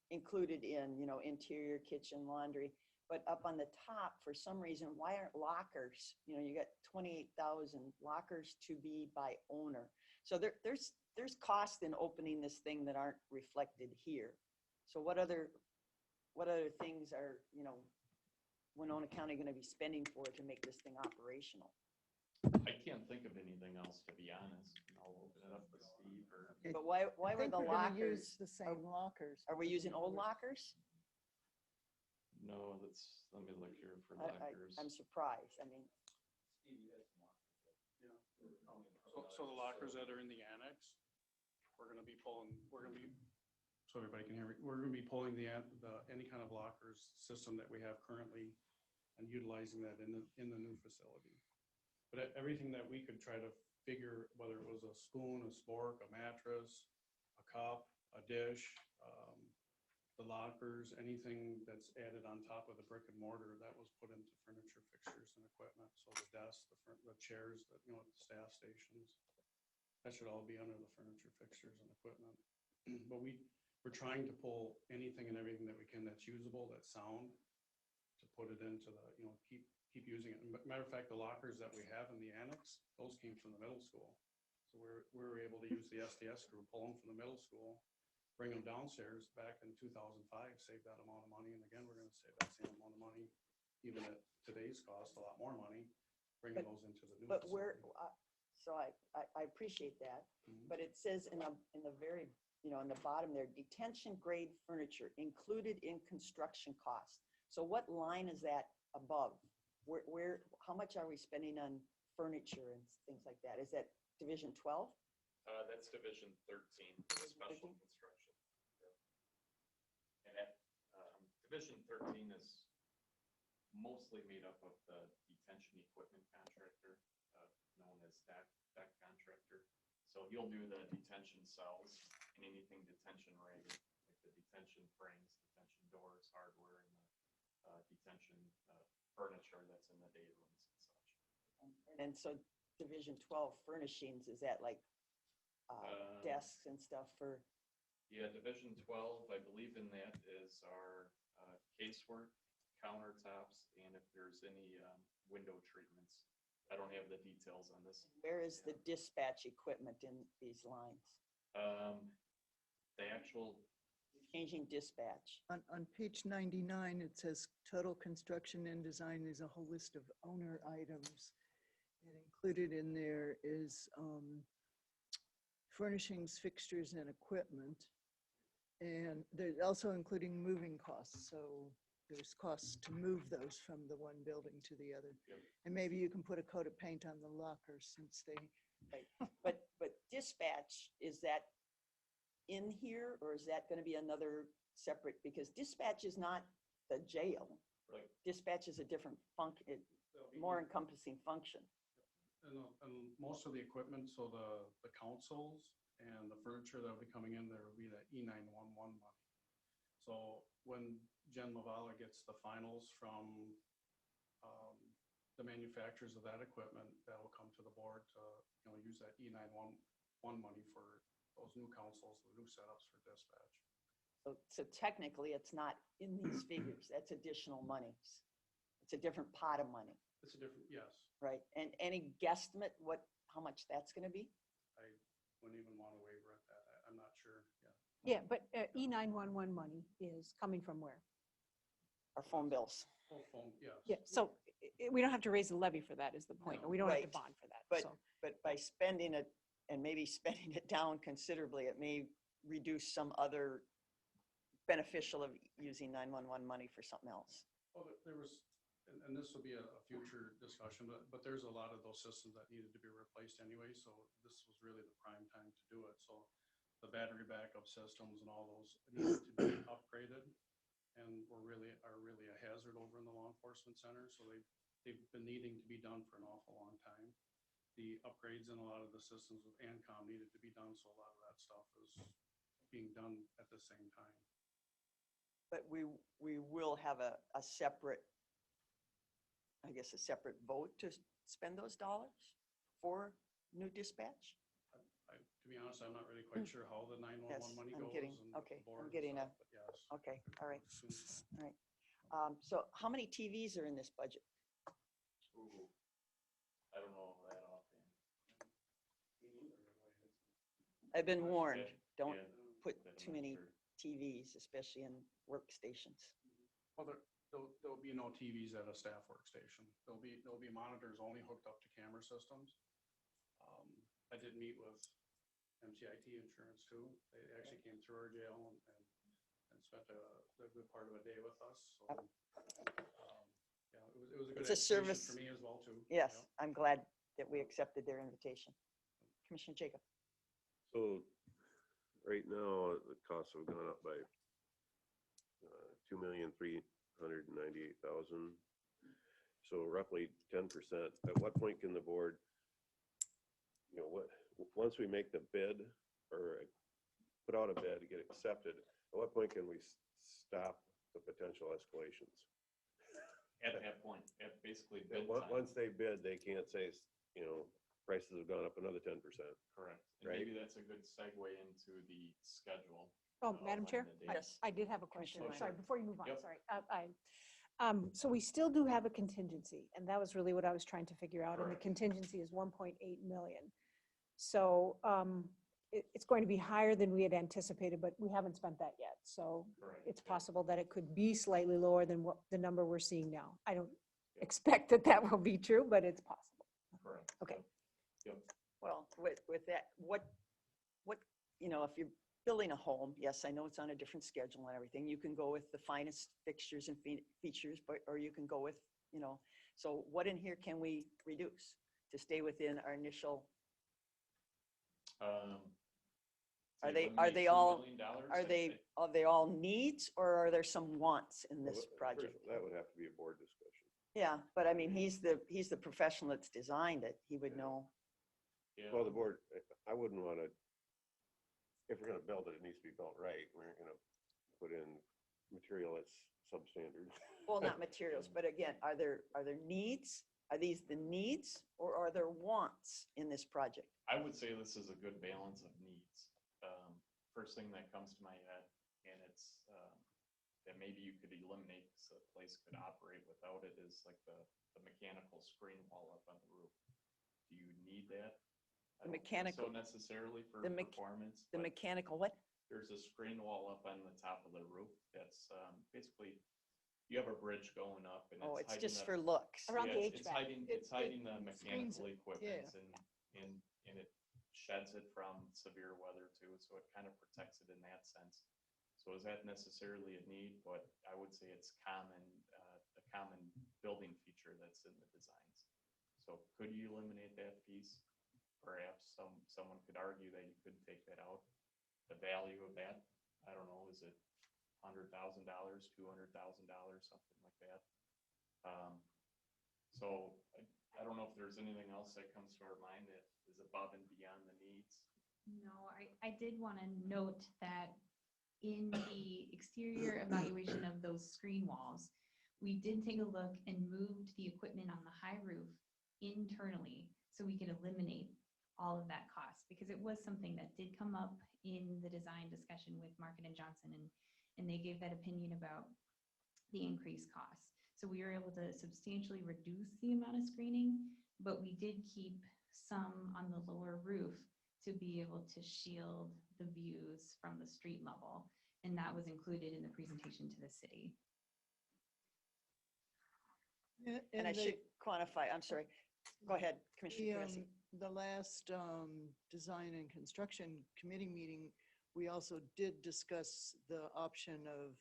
included in, interior, kitchen, laundry, but up on the top, for some reason, why aren't lockers? You got 28,000 lockers to be by owner. So there's cost in opening this thing that aren't reflected here. So what other things are, Winona County going to be spending for to make this thing operational? I can't think of anything else, to be honest. I'll open it up with Steve or. But why I were think the we're gonna lockers? use the same lockers. Are we using old lockers? No, let me look here for I- lockers. I'm surprised. I mean, So the lockers that are in the annex, so everybody can hear me, we're gonna be pulling any kind of lockers system that we have currently and utilizing that in the new facility. But everything that we could try to figure, whether it was a spoon, a spork, a mattress, a cup, a dish, the lockers, anything that's added on top of the brick and mortar, that was put into furniture, fixtures, and equipment. So the desks, the chairs, the staff stations, that should all be under the furniture, fixtures, and equipment. But we're trying to pull anything and everything that we can that's usable, that's sound, to put it into the, keep using it. Matter of fact, the lockers that we have in the annex, those came from the middle school. So we were able to use the SDS group, pull them from the middle school, bring them downstairs back in 2005, save that amount of money. And again, we're going to save that same amount of money, even at today's cost, a lot more money, bringing those into the new but facility. so I appreciate that, Mhm. but it says in the very, in the bottom there, detention grade furniture included in construction costs. So what line is that above? How much are we spending on furniture and things like that? Is that Division 12? That's Division 13, special construction. Yep. And that, Division 13 is mostly made up of the detention equipment contractor, known as deck contractor. So he'll do the detention cells and anything detention related, like the detention frames, detention doors, hardware, and the detention furniture that's in the day rooms and such. And so Division 12 furnishings, is that like desks and stuff for? Yeah, Division 12, I believe in that is our casework, countertops, and if there's any window treatments. I don't have the details on this. Where is the dispatch equipment in these lines? The actual. Changing dispatch. On page 99, it says total construction and design is a whole list of owner items. And included in there is furnishings, fixtures, and equipment. And there's also including moving costs. So there's costs to move those from the one building to the other. Yep. And maybe you can put a coat of paint on the lockers since they. Right. But dispatch, is that in here, or is that going to be another separate? Because dispatch is not the jail. Right. Dispatch is a different function, more encompassing function. And most of the equipment, so the consoles and the furniture that will be coming in there will be that E911 money. So when Jen Lavala gets the finals from the manufacturers of that equipment, that will come to the board to use that E911 money for those new consoles, the new setups for dispatch. So technically, it's not in these figures. That's additional monies. It's a different pot of money, It's a different, yes. right? And any guesstimate how much that's going to be? I wouldn't even want to waver at that. I'm not sure. Yeah. Yeah, but E911 money is coming from where? Our phone bills. Full phone, yes. Yeah, so we don't have to raise the levy for that is the point, or we don't have to Right. bond for that, But, so. but by spending it and maybe spending it down considerably, it may reduce some other beneficial of using 911 money for something else. Well, there was, and this will be a future discussion, but there's a lot of those systems that needed to be replaced anyway, so this was really the prime time to do it. So the battery backup systems and all those needed to be upgraded, and are really a hazard over in the law enforcement center. So they've been needing to be done for an awful long time. The upgrades in a lot of the systems with ANCOM needed to be done, so a lot of that stuff is being done at the same time. But we will have a separate, I guess, a separate vote to spend those dollars for new dispatch? To be honest, I'm not really quite sure how the 911 money goes. Okay, I'm getting a, Yes. okay, all right, all right. So how many TVs are in this budget? Ooh, I don't know that offhand. I've been warned, don't Yeah, put that I'm too not many sure. TVs, especially in workstations. Well, there'll be no TVs at a staff workstation. There'll be monitors only hooked up to camera systems. I did meet with MCIT insurance too. They actually came through our jail and spent a good part of a day with us. So, yeah, it was a good It's a education service. for me as well too. Yes, Yep. I'm glad that we accepted their invitation. Commissioner Jacob. So right now, the costs have gone up by $2,398,000. So roughly 10%. At what point can the board, once we make the bid or put out a bid to get accepted, at what point can we stop the potential escalations? At that point, at basically bid time. Once they bid, they can't say, prices have gone up another 10%. Correct. And Right. maybe that's a good segue into the schedule. Oh, Madam Chair? when the dates- I did have a question. Commissioner Sorry, White. before you move on, Yep. sorry. So we still do have a contingency, and that was really what I was trying to figure out. And the Correct. contingency is 1.8 million. So it's going to be higher than we had anticipated, but we haven't spent that yet. So Correct. it's possible that it could be slightly lower than what the number we're seeing now. I don't expect that will be true, but it's possible. Correct. Okay. Yep. Well, with that, what, if you're building a home, yes, I know it's on a different schedule and everything, you can go with the finest fixtures and features, or you can go with, so what in here can we reduce to stay within our initial? Are eliminate they $2 all, million, are they all needs, or are there some wants in this Well, project? first, that would have to be a board discussion. Yeah, but I mean, he's the professional that's designed it. He would know. Yeah. Well, the board, I wouldn't want to, if we're going to build it, it needs to be built right. We're going to put in material that's substandard. Well, not materials, but again, are there needs? Are these the needs, or are there wants in this project? I would say this is a good balance of needs. First thing that comes to my head, and it's that maybe you could eliminate so the place could operate without it, is like the mechanical screen wall up on the roof. Do you need that? I don't think mechanical- so necessarily for the performance. The but mechanical what? There's a screen wall up on the top of the roof that's basically, you have a bridge going up and Oh, it's it's just hiding for looks. Around the it's HVAC. it's hiding the screens mechanical it, equipment and it sheds it from severe weather too, so it kind of protects it in that sense. So is that necessarily a need? But I would say it's a common building feature that's in the designs. So could you eliminate that piece? Perhaps someone could argue that you couldn't take that out. The value of that, I don't know, is it $100,000, $200,000, something like that? So I don't know if there's anything else that comes to our mind that is above and beyond the needs. No, I did want to note that in the exterior evaluation of those screen walls, we did take a look and moved the equipment on the high roof internally so we could eliminate all of that cost, because it was something that did come up in the design discussion with Market and Johnson, and they gave that opinion about the increased costs. So we were able to substantially reduce the amount of screening, but we did keep some on the lower roof to be able to shield the views from the street level. And that was included in the presentation to the city. And I should quantify, I'm sorry. Go ahead, Commissioner Kresge. The last design and construction committee meeting, we also did discuss the option of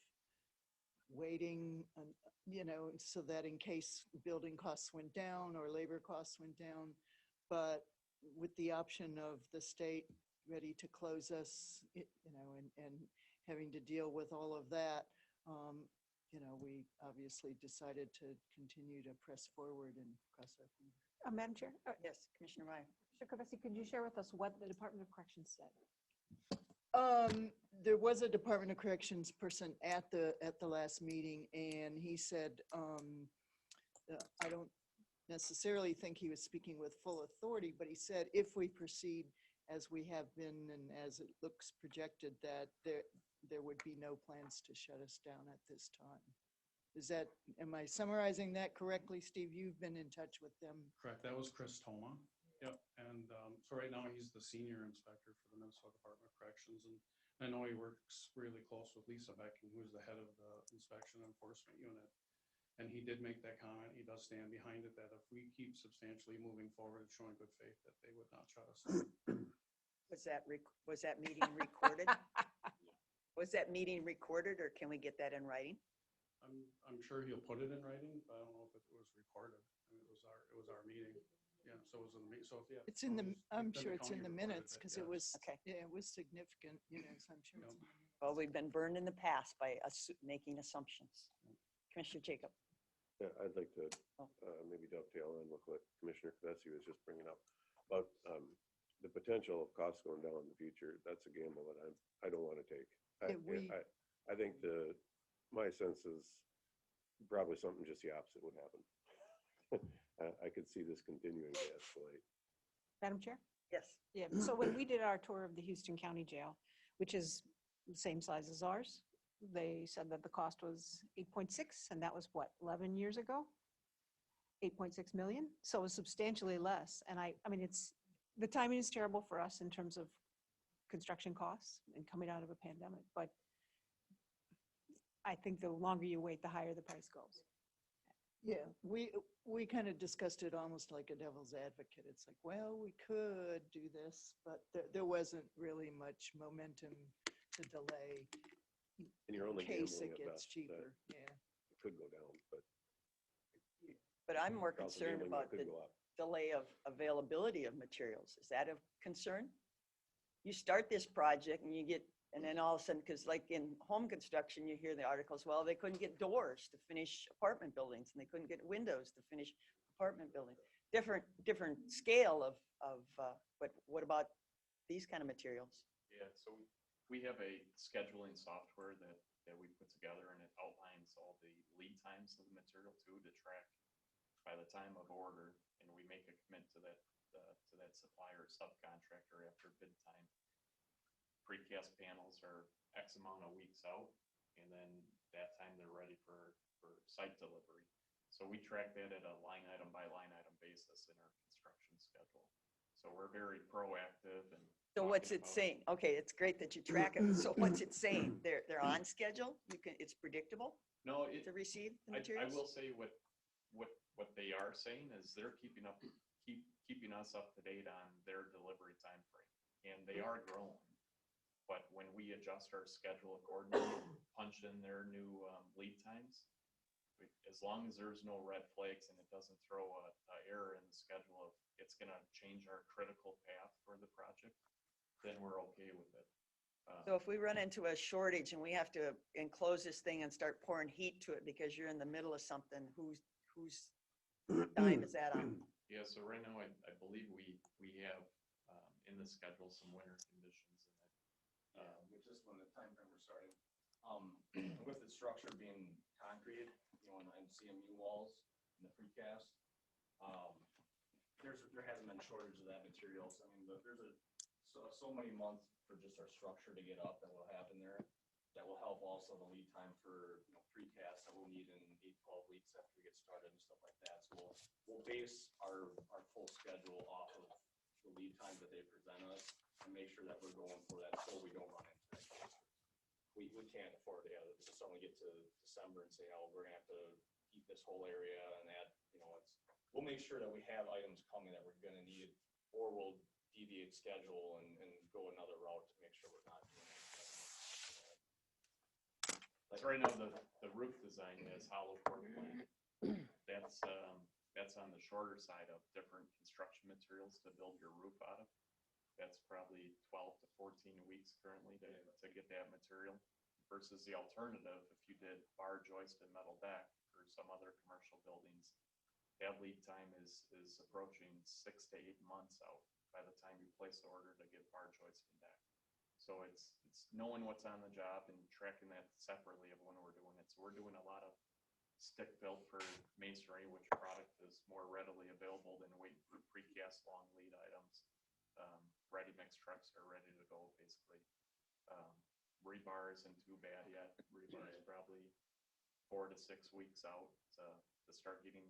waiting, so that in case building costs went down or labor costs went down, but with the option of the state ready to close us, and having to deal with all of that, we obviously decided to continue to press forward and cross our fingers. Madam Chair? Yes, Commissioner Ryan. Commissioner Kavesi, could you share with us what the Department of Corrections said? There was a Department of Corrections person at the last meeting, and he said, I don't necessarily think he was speaking with full authority, but he said if we proceed as we have been and as it looks projected, that there would be no plans to shut us down at this time. Am I summarizing that correctly, Steve? You've been in touch with them. Correct. That was Chris Toma. Yep. And so right now he's the senior inspector for the Minnesota Department of Corrections. And I know he works really close with Lisa Becking, who's the head of the inspection enforcement unit. And he did make that comment. He does stand behind it that if we keep substantially moving forward and showing good faith, that they would not shut us down. Was that meeting recorded? Was that meeting recorded, or can we get that in writing? I'm sure he'll put it in writing, but I don't know if it was recorded. I mean, it was our meeting. Yeah, so it was in the, so yeah. It's in the, I'm sure it's in county the recorded minutes because it was, Okay. yeah, it was significant, so I'm sure. It's in the Well, we've been burned in the past by making assumptions. Commissioner Jacob. Yeah, I'd like to maybe dovetail on with what Commissioner Kavesi was just bringing up about the potential of costs going down in the future. That's a gamble that I don't want to take. I think my sense is probably something just the opposite would happen. I could see this continuing to escalate. Madam Chair? Yes. Yeah, so when we did our tour of the Houston County Jail, which is the same size as ours, they said that the cost was 8.6, and that was what, 11 years ago? 8.6 million, so it was substantially less. And I mean, the timing is terrible for us in terms of construction costs and coming out of a pandemic, but I think the longer you wait, the higher the price goes. Yeah, we kind of discussed it almost like a devil's advocate. It's like, well, we could do this, but there wasn't really much momentum to delay. And you're only in case gambling it at gets best cheaper. that Yeah. it could go down, But I'm more also concerned gambling that about it the could go up. delay of availability of materials. Is that a concern? You start this project and then all of a sudden, because like in home construction, you hear the articles, well, they couldn't get doors to finish apartment buildings and they couldn't get windows to finish apartment buildings. Different scale of but what about these kind of materials? Yeah, so we have a scheduling software that we put together, and it outlines all the lead times of the material too, to track by the time of order, and we make a commit to that supplier or subcontractor after bid time. Precast panels are X amount of weeks out, and then that time they're ready for site delivery. So we track that at a line item by line item basis in our construction schedule. So we're very proactive. And So what's it saying? Okay, it's great that you track it. So what's it saying? They're on schedule? It's predictable? No, to receive the I materials? will say what they are saying is they're keeping us up to date on their delivery time frame, and they are growing. But when we adjust our schedule accordingly, punch in their new lead times, as long as there's no red flags and it doesn't throw a error in the schedule of it's going to change our critical path for the project, then we're okay with it. So if we run into a shortage and we have to enclose this thing and start pouring heat to it because you're in the middle of something, whose dime is that on? Yeah, so right now I believe we have in the schedule some winter conditions in it. With just when the time frame we're starting, with the structure being concrete, and CMU walls and the precast, there hasn't been shortage of that materials. I mean, there's so many months for just our structure to get up that will happen there. That will help also the lead time for precast that we'll need in 8-12 weeks after we get started and stuff like that. So we'll base our full schedule off of the lead times that they present us and make sure that we're going for that so we don't run into that. We can't afford to just suddenly get to December and say, oh, we're gonna have to keep this whole area and that, we'll make sure that we have items coming that we're gonna need, or we'll deviate schedule and go another route to make sure we're not doing it. Like right now, the roof design has hollow core plank. That's on the shorter side of different construction materials to build your roof out of. That's probably 12 to 14 weeks currently to get that material, versus the alternative, if you did bar joist and metal deck or some other commercial buildings, that lead time is approaching 6 to 8 months out by the time you place the order to get bar joist and deck. So it's knowing what's on the job and tracking that separately of when we're doing it. So we're doing a lot of stick built for masonry, which product is more readily available than waiting for precast long lead items. Ready mix trucks are ready to go basically. Rebar isn't too bad yet. Rebar is probably 4 to 6 weeks out to start getting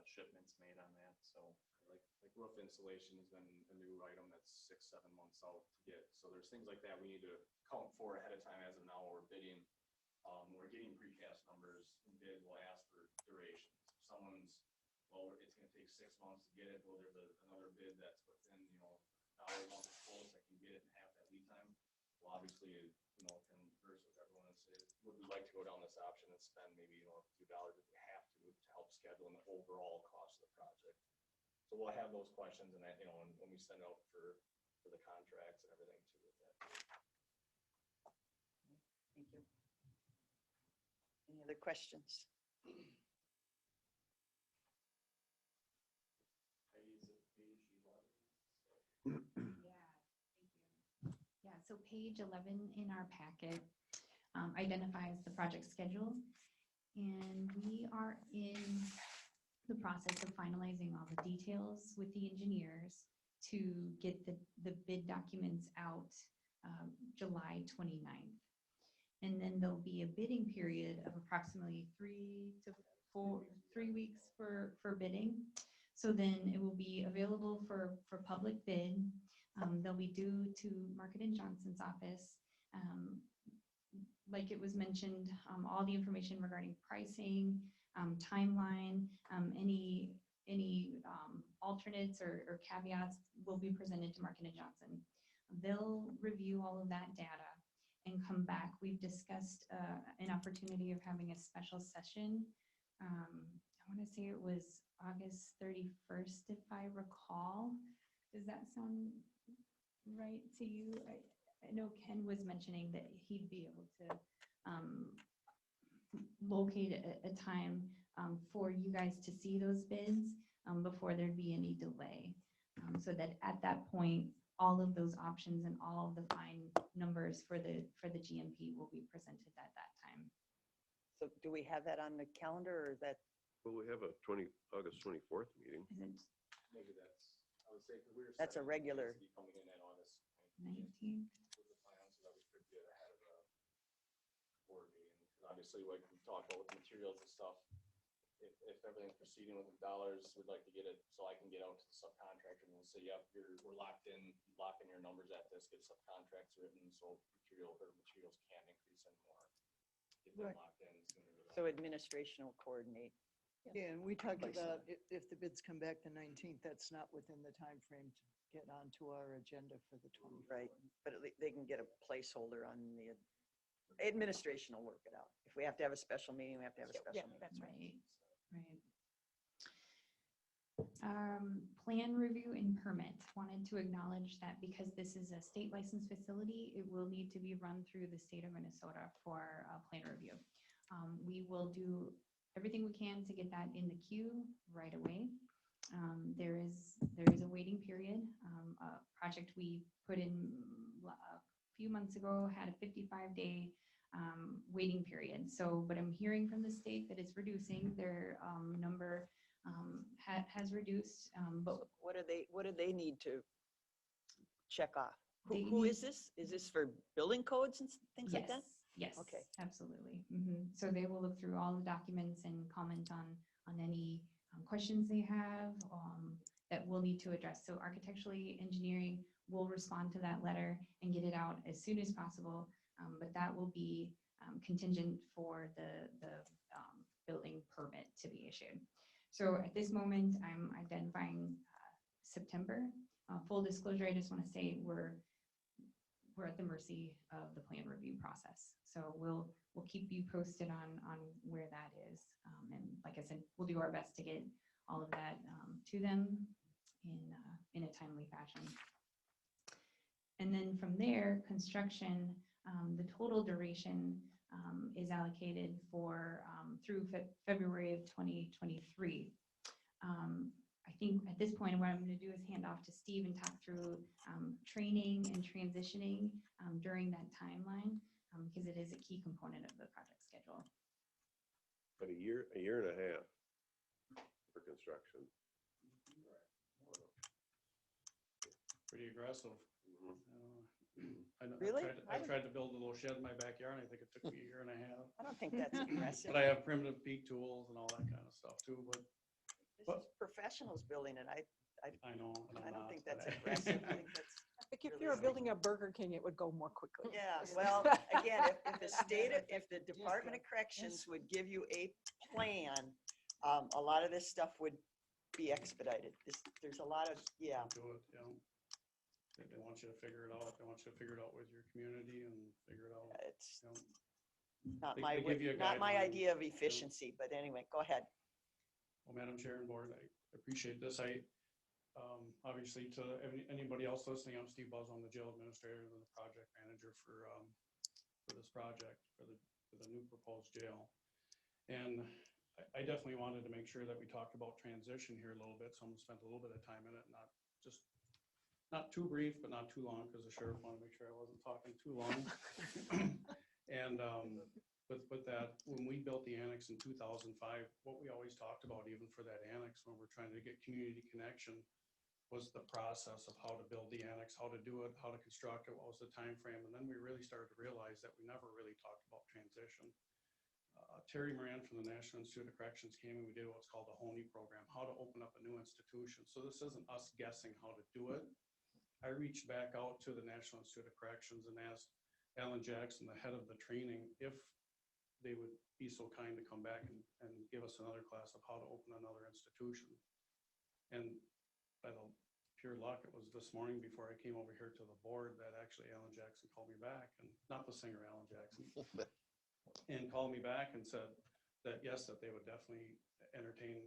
shipments made on that. So like roof insulation has been a new item that's 6-7 months out to get. So there's things like that we need to count for ahead of time. As of now, we're bidding. We're getting precast numbers and bid will ask for durations. If someone's, well, it's going to take 6 months to get it. Well, there's another bid that's within, dollar amount of quotes that can get it and have that lead time. Well, obviously, can converse with everyone and say, would we like to go down this option and spend maybe, a few dollars if we have to help schedule the overall cost of the project. So we'll have those questions and that, when we send out for the contracts and everything too with that. Thank you. Any other questions? Yeah, so page 11 in our packet identifies the project schedule, and we are in the process of finalizing all the details with the engineers to get the bid documents out July 29th. And then there'll be a bidding period of approximately 3 weeks for bidding. So then it will be available for public bid. They'll be due to Market and Johnson's office. Like it was mentioned, all the information regarding pricing, timeline, any alternates or caveats will be presented to Market and Johnson. They'll review all of that data and come back. We've discussed an opportunity of having a special session. I want to say it was August 31st, if I recall. Does that sound right to you? I know Ken was mentioning that he'd be able to locate a time for you guys to see those bids before there'd be any delay. So that at that point, all of those options and all of the fine numbers for the GMP will be presented at that time. So do we have that on the calendar, or is that? Well, we have a August 24th meeting. Maybe that's, I would say, because we were. That's a regular. Coming in at August 19th. With the plan, so that we could get ahead of the board meeting. Because obviously, like we talked about with materials and stuff, if everything's proceeding with the dollars, we'd like to get it so I can get out to the subcontractor and say, yep, we're locked in, lock in your numbers at this, get subcontracts written, so materials can't increase anymore. Get them locked in sooner than So administration will coordinate. Yeah, and we talked about if the bids come back the 19th, that's not within the time frame to get onto our agenda for the 24th. Right, but at least they can get a placeholder on the administration will work it out. If we have to have a special meeting, we have to have a special meeting. That's right. Right. Plan review and permit. Wanted to acknowledge that because this is a state licensed facility, it will need to be run through the state of Minnesota for plan review. We will do everything we can to get that in the queue right away. There is a waiting period. A project we put in a few months ago had a 55-day waiting period. So, but I'm hearing from the state that it's reducing. Their number has reduced. But what do they need to check off? Who is this? Is this for building codes and things like that? Yes. Okay. Absolutely. So they will look through all the documents and comment on any questions they have. that we'll need to address. So architecturally, engineering will respond to that letter and get it out as soon as possible. But that will be contingent for the building permit to be issued. So at this moment, I'm identifying September. Full disclosure, I just want to say we're at the mercy of the plan review process. So we'll keep you posted on where that is. And like I said, we'll do our best to get all of that to them in a timely fashion. And then from there, construction, the total duration is allocated for through February of 2023. I think at this point, what I'm going to do is hand off to Steve and talk through training and transitioning during that timeline, because it is a key component of the project schedule. But a year and a half for construction. Pretty aggressive. Really? I tried to build a little shed in my backyard, and I think it took me a year and a half. I don't think that's aggressive. But I have primitive peak tools and all that kind of stuff too, but This is professionals building it. I know. I don't think that's aggressive. I think that's. Like if really you were simple. building a Burger King, it would go more quickly. Yeah, well, again, if the Department of Corrections would give you a plan, a lot of this stuff would be expedited. There's a lot of, yeah. Do it, you know. They want you to figure it out. They want you to figure it out with your community and figure it out. It's you know. not They my, give you a not my guideline, idea of efficiency, but anyway, go ahead. Well, Madam Chair and Board, I appreciate this. Obviously to anybody else listening, I'm Steve Buzz, I'm the jail administrator and the project manager for this project, for the new proposed jail. And I definitely wanted to make sure that we talked about transition here a little bit, so I'm gonna spend a little bit of time in it, not too brief, but not too long, because the sheriff wanted to make sure I wasn't talking too long. And with that, when we built the annex in 2005, what we always talked about, even for that annex, when we're trying to get community connection, was the process of how to build the annex, how to do it, how to construct it, what was the time frame. And then we really started to realize that we never really talked about transition. Terry Moran from the National Institute of Corrections came and we did what's called the HONI program, how to open up a new institution. So this isn't us guessing how to do it. I reached back out to the National Institute of Corrections and asked Alan Jackson, the head of the training, if they would be so kind to come back and give us another class of how to open another institution. And by the pure luck, it was this morning before I came over here to the board that actually Alan Jackson called me back, and not the singer Alan Jackson, and called me back and said that yes, that they would definitely entertain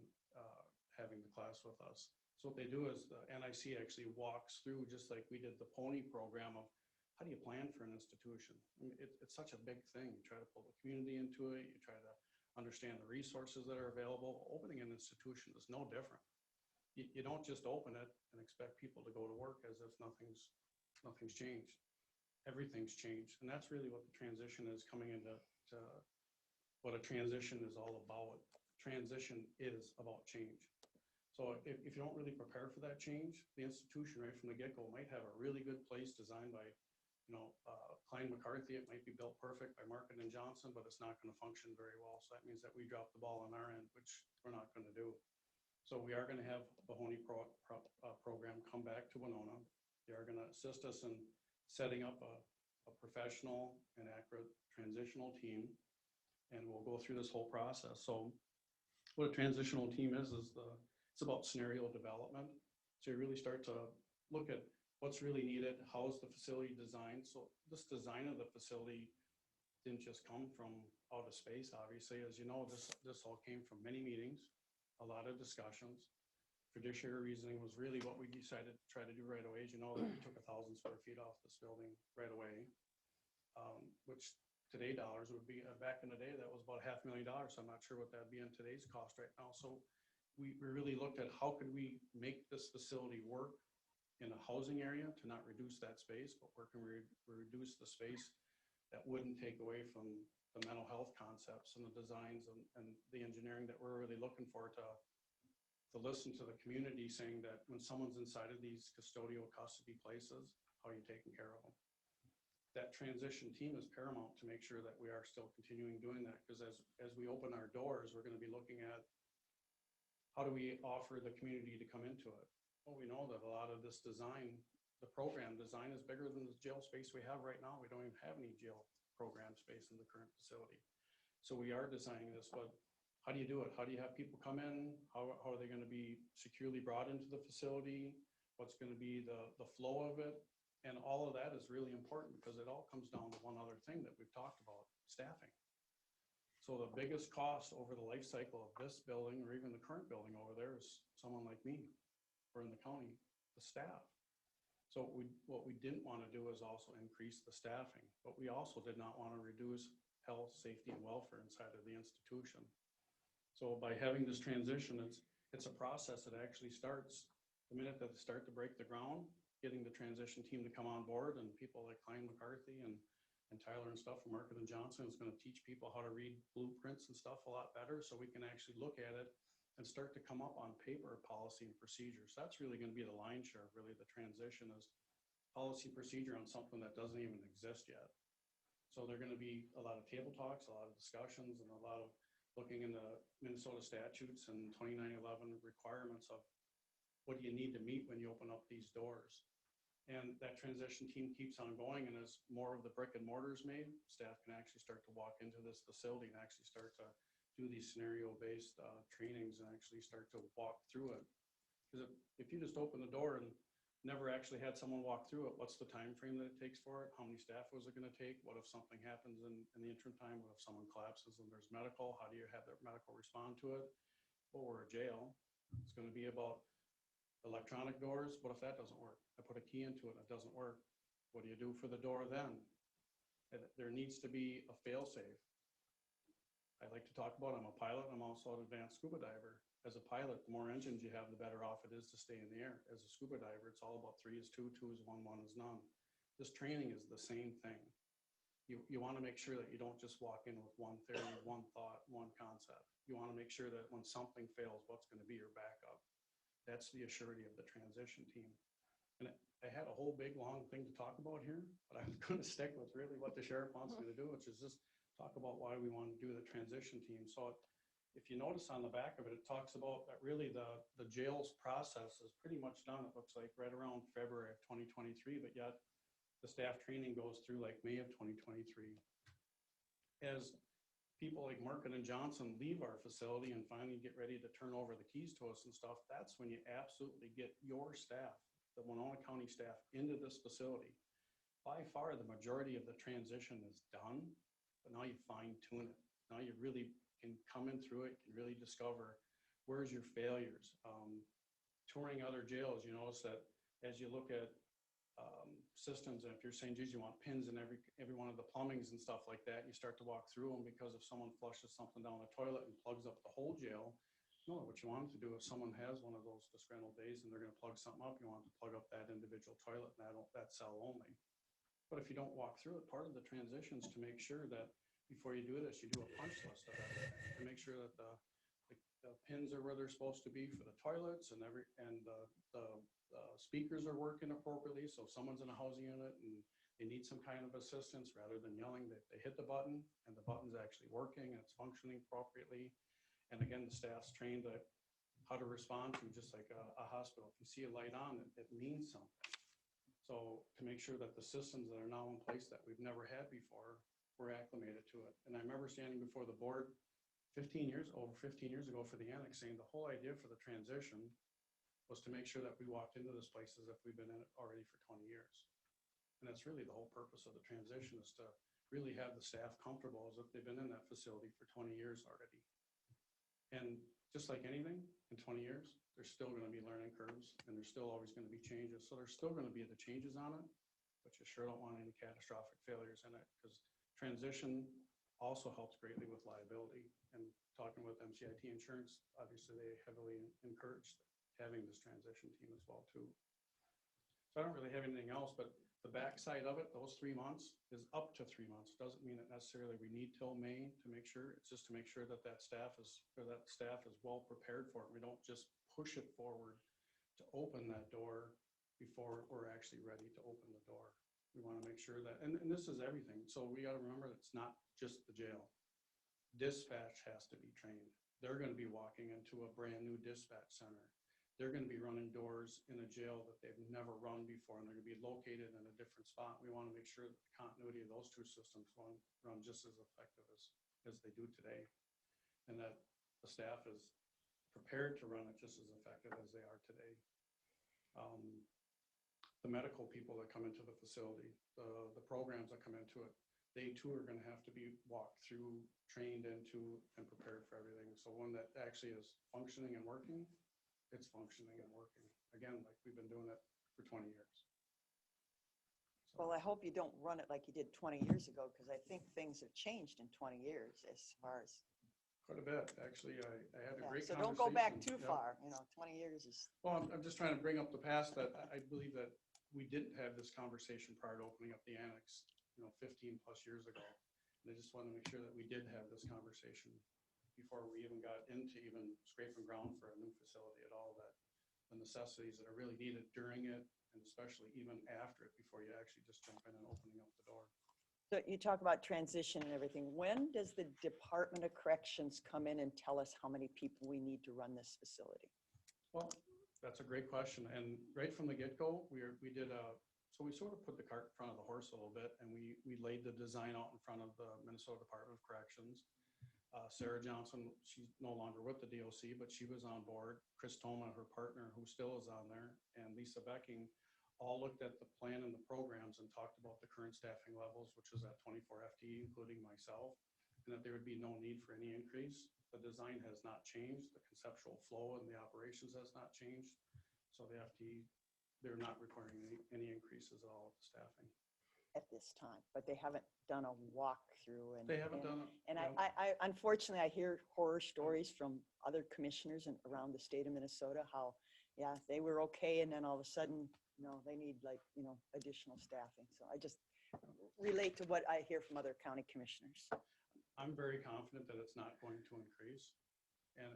having the class with us. So what they do is the NIC actually walks through, just like we did the PONY program, of how do you plan for an institution? I mean, it's such a big thing. You try to pull the community into it. You try to understand the resources that are available. Opening an institution is no different. You don't just open it and expect people to go to work as if nothing's changed. Everything's changed. And that's really what the transition is coming into what a transition is all about. Transition is about change. So if you don't really prepare for that change, the institution right from the get-go might have a really good place designed by, Klein McCarthy. It might be built perfect by Market and Johnson, but it's not going to function very well. So that means that we drop the ball on our end, which we're not going to do. So we are going to have the HONI program come back to Winona. They are going to assist us in setting up a professional and accurate transitional team, and we'll go through this whole process. So what a transitional team is it's about scenario development. So you really start to look at what's really needed, how is the facility designed. So this design of the facility didn't just come from outer space, obviously. As you know, this all came from many meetings, a lot of discussions. Fiduciary reasoning was really what we decided to try to do right away. As you know, we took 1,000 square feet off this building right away, which today dollars would be, back in the day, that was about $500,000. So I'm not sure what that'd be in today's cost right now. So we really looked at how could we make this facility work in a housing area to not reduce that space, but where can we reduce the space that wouldn't take away from the mental health concepts and the designs and the engineering that we're really looking for to listen to the community, saying that when someone's inside of these custodial custody places, how are you taking care of them? That transition team is paramount to make sure that we are still continuing doing that, because as we open our doors, we're going to be looking at how do we offer the community to come into it? Well, we know that a lot of this design, the program design is bigger than the jail space we have right now. We don't even have any jail program space in the current facility. So we are designing this, but how do you do it? How do you have people come in? How are they going to be securely brought into the facility? What's going to be the flow of it? And all of that is really important because it all comes down to one other thing that we've talked about, staffing. So the biggest cost over the life cycle of this building or even the current building over there is someone like me or in the county, the staff. So what we didn't want to do is also increase the staffing, but we also did not want to reduce health, safety, and welfare inside of the institution. So by having this transition, it's a process that actually starts the minute that they start to break the ground, getting the transition team to come on board, and people like Klein McCarthy and Tyler and stuff from Market and Johnson is going to teach people how to read blueprints and stuff a lot better so we can actually look at it and start to come up on paper policy and procedures. That's really going to be the lion's share of really the transition is policy procedure on something that doesn't even exist yet. So there are going to be a lot of table talks, a lot of discussions, and a lot of looking into Minnesota statutes and 2911 requirements of what do you need to meet when you open up these doors. And that transition team keeps on going, and as more of the brick and mortar is made, staff can actually start to walk into this facility and actually start to do these scenario-based trainings and actually start to walk through it. Because if you just open the door and never actually had someone walk through it, what's the time frame that it takes for it? How many staff was it going to take? What if something happens in the interim time? What if someone collapses and there's medical? How do you have that medical respond to it? Or a jail, it's going to be about electronic doors. What if that doesn't work? I put a key into it, it doesn't work. What do you do for the door then? There needs to be a fail-safe. I like to talk about, I'm a pilot, I'm also an advanced scuba diver. As a pilot, the more engines you have, the better off it is to stay in the air. As a scuba diver, it's all about 3 is 2, 2 is 1, 1 is none. This training is the same thing. You want to make sure that you don't just walk in with one theory, one thought, one concept. You want to make sure that when something fails, what's going to be your backup? That's the assurity of the transition team. And I had a whole big long thing to talk about here, but I'm going to stick with really what the sheriff wants me to do, which is just talk about why we want to do the transition team. So if you notice on the back of it, it talks about that really the jail's process is pretty much done. It looks like right around February of 2023, but yet the staff training goes through like May of 2023. As people like Market and Johnson leave our facility and finally get ready to turn over the keys to us and stuff, that's when you absolutely get your staff, the Winona County staff, into this facility. By far, the majority of the transition is done, but now you fine tune it. Now you really can come in through it, can really discover where's your failures. Touring other jails, you notice that as you look at systems, and if you're saying, geez, you want pins in every one of the plumbings and stuff like that, you start to walk through them because if someone flushes something down the toilet and plugs up the whole jail, no, what you want to do if someone has one of those disgruntled days and they're going to plug something up, you want to plug up that individual toilet and that cell only. But if you don't walk through it, part of the transition is to make sure that before you do this, you do a punch list of everything to make sure that the pins are where they're supposed to be for the toilets and the speakers are working appropriately. So if someone's in a housing unit and they need some kind of assistance, rather than yelling, they hit the button and the button's actually working and it's functioning appropriately. And again, the staff's trained at how to respond to, just like a hospital. If you see a light on, it means something. So to make sure that the systems that are now in place that we've never had before, we're acclimated to it. And I remember standing before the board over 15 years ago for the annex, saying the whole idea for the transition was to make sure that we walked into this place as if we've been in it already for 20 years. And that's really the whole purpose of the transition, is to really have the staff comfortable as if they've been in that facility for 20 years already. And just like anything, in 20 years, there's still going to be learning curves and there's still always going to be changes. So there's still going to be the changes on it, but you sure don't want any catastrophic failures in it, because transition also helps greatly with liability. And talking with MCIT Insurance, obviously they heavily encouraged having this transition team as well too. So I don't really have anything else, but the backside of it, those 3 months, is up to 3 months. Doesn't mean that necessarily we need till May to make sure. It's just to make sure that that staff is well prepared for it. We don't just push it forward to open that door before we're actually ready to open the door. We want to make sure that, and this is everything. So we got to remember it's not just the jail. Dispatch has to be trained. They're going to be walking into a brand new dispatch center. they're going to be running doors in a jail that they've never run before, and they're going to be located in a different spot. We want to make sure that the continuity of those two systems run just as effective as they do today, and that the staff is prepared to run it just as effective as they are today. The medical people that come into the facility, the programs that come into it, they too are going to have to be walked through, trained into, and prepared for everything. So one that actually is functioning and working, it's functioning and working. Again, like we've been doing it for 20 years. Well, I hope you don't run it like you did 20 years ago, because I think things have changed in 20 years as far as. Quite a bit, actually. I had a Yeah, great so conversation. don't go back too Yep. far, 20 years is. Well, I'm just trying to bring up the past that I believe that we didn't have this conversation prior to opening up the annex, 15 plus years ago. And I just want to make sure that we did have this conversation before we even got into even scraping ground for a new facility at all, that the necessities that are really needed during it, and especially even after it, before you actually just jump in and opening up the door. So you talk about transition and everything. When does the Department of Corrections come in and tell us how many people we need to run this facility? Well, that's a great question. And right from the get-go, we sort of put the cart in front of the horse a little bit, and we laid the design out in front of the Minnesota Department of Corrections. Sarah Johnson, she's no longer with the DOC, but she was on board. Chris Toma, her partner, who still is on there, and Lisa Becking all looked at the plan and the programs and talked about the current staffing levels, which was at 24 FTE, including myself, and that there would be no need for any increase. The design has not changed. The conceptual flow and the operations has not changed. So the FTE, they're not requiring any increases at all with the staffing. At this time, but they haven't done a walkthrough. And They haven't done it. And no. I unfortunately, I hear horror stories from other commissioners around the state of Minnesota, how, yeah, they were okay. And then all of a sudden, they need additional staffing. So I just relate to what I hear from other county commissioners. I'm very confident that it's not going to increase. And,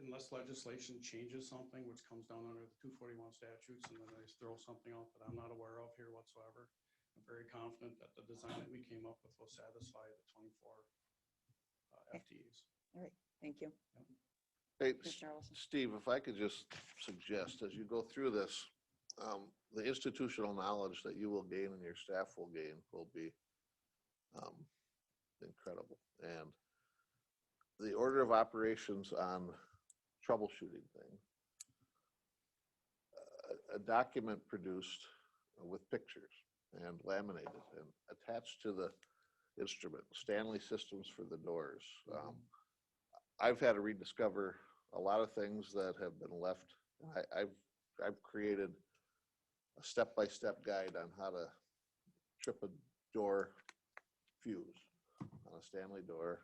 unless legislation changes something, which comes down under the 241 statutes, and then they throw something out that I'm not aware of here whatsoever, I'm very confident that the design that we came up with will satisfy the 24 FTEs. All right, thank you. Hey, Commissioner Ellison. Steve, if I could just suggest, as you go through this, the institutional knowledge that you will gain and your staff will gain will be incredible. And the order of operations on troubleshooting things, a document produced with pictures and laminated and attached to the instrument, Stanley systems for the doors. I've had to rediscover a lot of things that have been left. I've created a step-by-step guide on how to trip a door fuse on a Stanley door,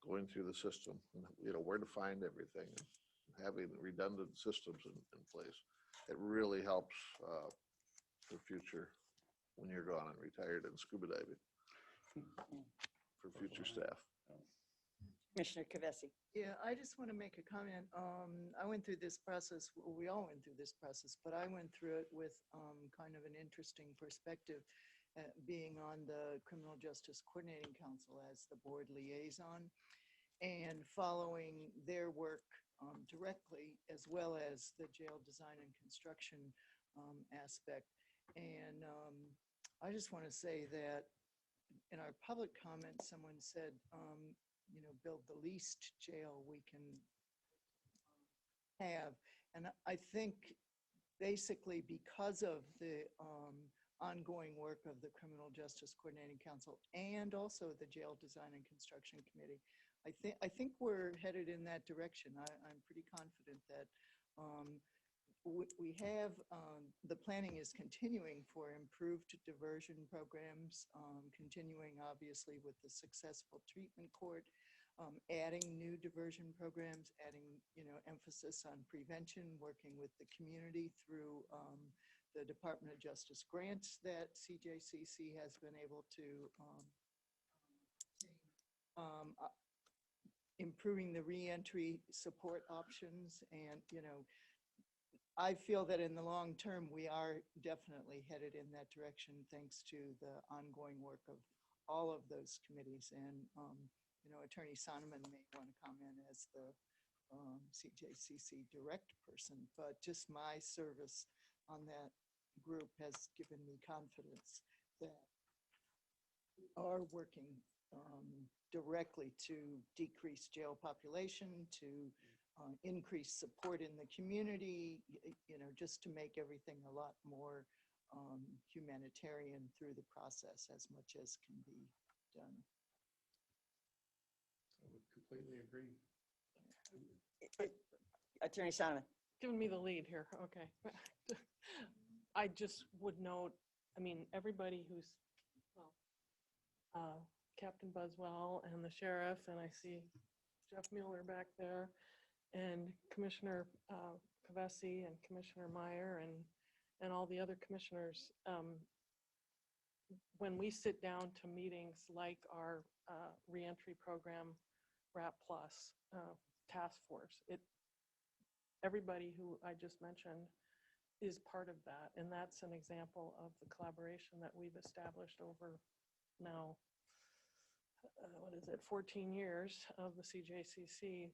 going through the system, and where to find everything, and having redundant systems in place. It really helps for future when you're gone and retired and scuba diving for future staff. Commissioner Kavesi. Yeah, I just want to make a comment. I went through this process, we all went through this process, but I went through it with kind of an interesting perspective, being on the Criminal Justice Coordinating Council as the board liaison and following their work directly, as well as the jail design and construction aspect. And I just want to say that in our public comment, someone said, build the least jail we can have. And I think basically because of the ongoing work of the Criminal Justice Coordinating Council and also the Jail Design and Construction Committee, I think we're headed in that direction. I'm pretty confident that we have, the planning is continuing for improved diversion programs, continuing obviously with the successful treatment court, adding new diversion programs, adding, emphasis on prevention, working with the community through the Department of Justice grants that CJCC has been able to improving the reentry support options. And, I feel that in the long term, we are definitely headed in that direction, thanks to the ongoing work of all of those committees. And, Attorney Sonneman may want to comment as the CJCC direct person, but just my service on that group has given me confidence that we are working directly to decrease jail population, to increase support in the community, you know, just to make everything a lot more humanitarian through the process as much as can be done. I would completely agree. Attorney Sonneman. Giving me the lead here, okay. I just would note, I mean, everybody who's, well, Captain Buswell and the sheriff, and I see Jeff Mueller back there, and Commissioner Kavesi and Commissioner Meyer and all the other commissioners. When we sit down to meetings like our reentry program, RAP Plus task force, everybody who I just mentioned is part of that. And that's an example of the collaboration that we've established over now, what is it, 14 years of the CJCC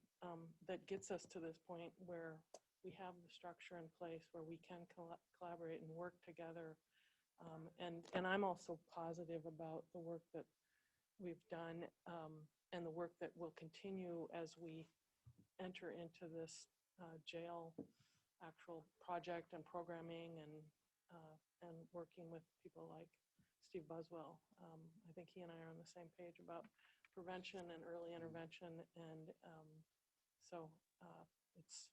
that gets us to this point where we have the structure in place where we can collaborate and work together. And I'm also positive about the work that we've done and the work that will continue as we enter into this jail actual project and programming and working with people like Steve Buswell. I think he and I are on the same page about prevention and early intervention, and so it's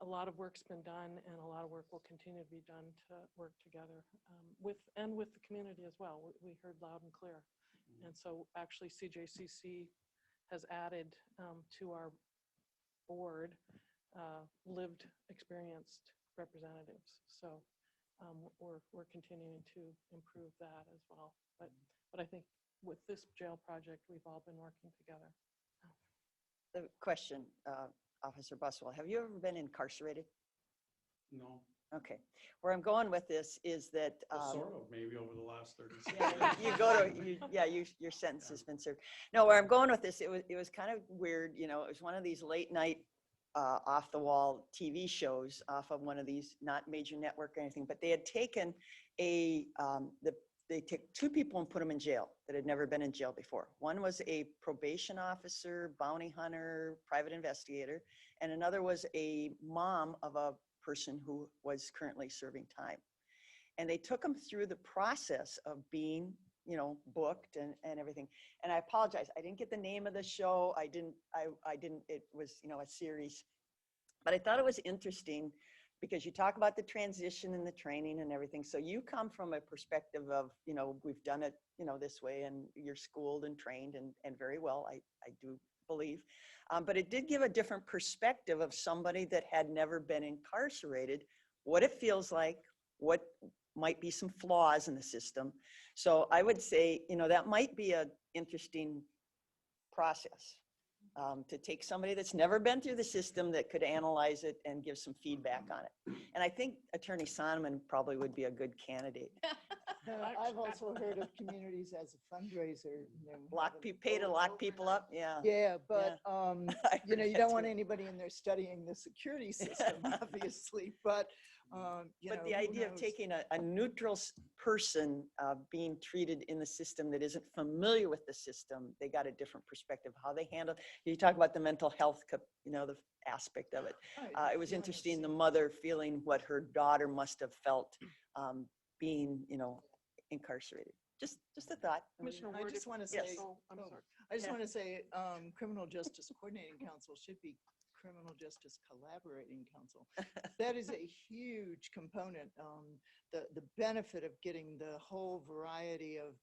a lot of work's been done, and a lot of work will continue to be done to work together with the community as well. We heard loud and clear, and so actually CJCC has added to our board lived experienced representatives. So we're continuing to improve that as well. But I think with this jail project, we've all been working together. The question, Officer Buswell, have you ever been incarcerated? No. Okay. Where I'm going with this is that Well, sort of, maybe over the last 30 seconds. you go to your sentence has been served. No, where I'm going with this, it was kind of weird. You know, it was one of these late night off the wall TV shows off of one of these, not major network or anything, but they had taken they took two people and put them in jail that had never been in jail before. One was a probation officer, bounty hunter, private investigator, and another was a mom of a person who was currently serving time. And they took them through the process of being, you know, booked and everything. And I apologize, I didn't get the name of the show. I didn't, it was, you know, a series, but I thought it was interesting because you talk about the transition and the training and everything. So you come from a perspective of, you know, we've done it, you know, this way, and you're schooled and trained and very well, I do believe. But it did give a different perspective of somebody that had never been incarcerated, what it feels like, what might be some flaws in the system. So I would say, you know, that might be an interesting process to take somebody that's never been through the system that could analyze it and give some feedback on it. And I think Attorney Sonneman probably would be a good candidate. I've also heard of communities as a fundraiser. You know, pay to lock people up. Yeah. Yeah, but you know, you don't want too. anybody in there studying the security system, obviously. But you know, But the who idea of knows? taking a neutral person being treated in the system that isn't familiar with the system, they got a different perspective how they handle. You talk about the mental health, you know, the aspect of it. It was interesting, the mother feeling what her daughter must have felt being, you know, incarcerated. Just a thought. I just want to say, I just want to say, Criminal Justice Coordinating Council should be Criminal Justice Collaborating Council. That is a huge component. The benefit of getting the whole variety of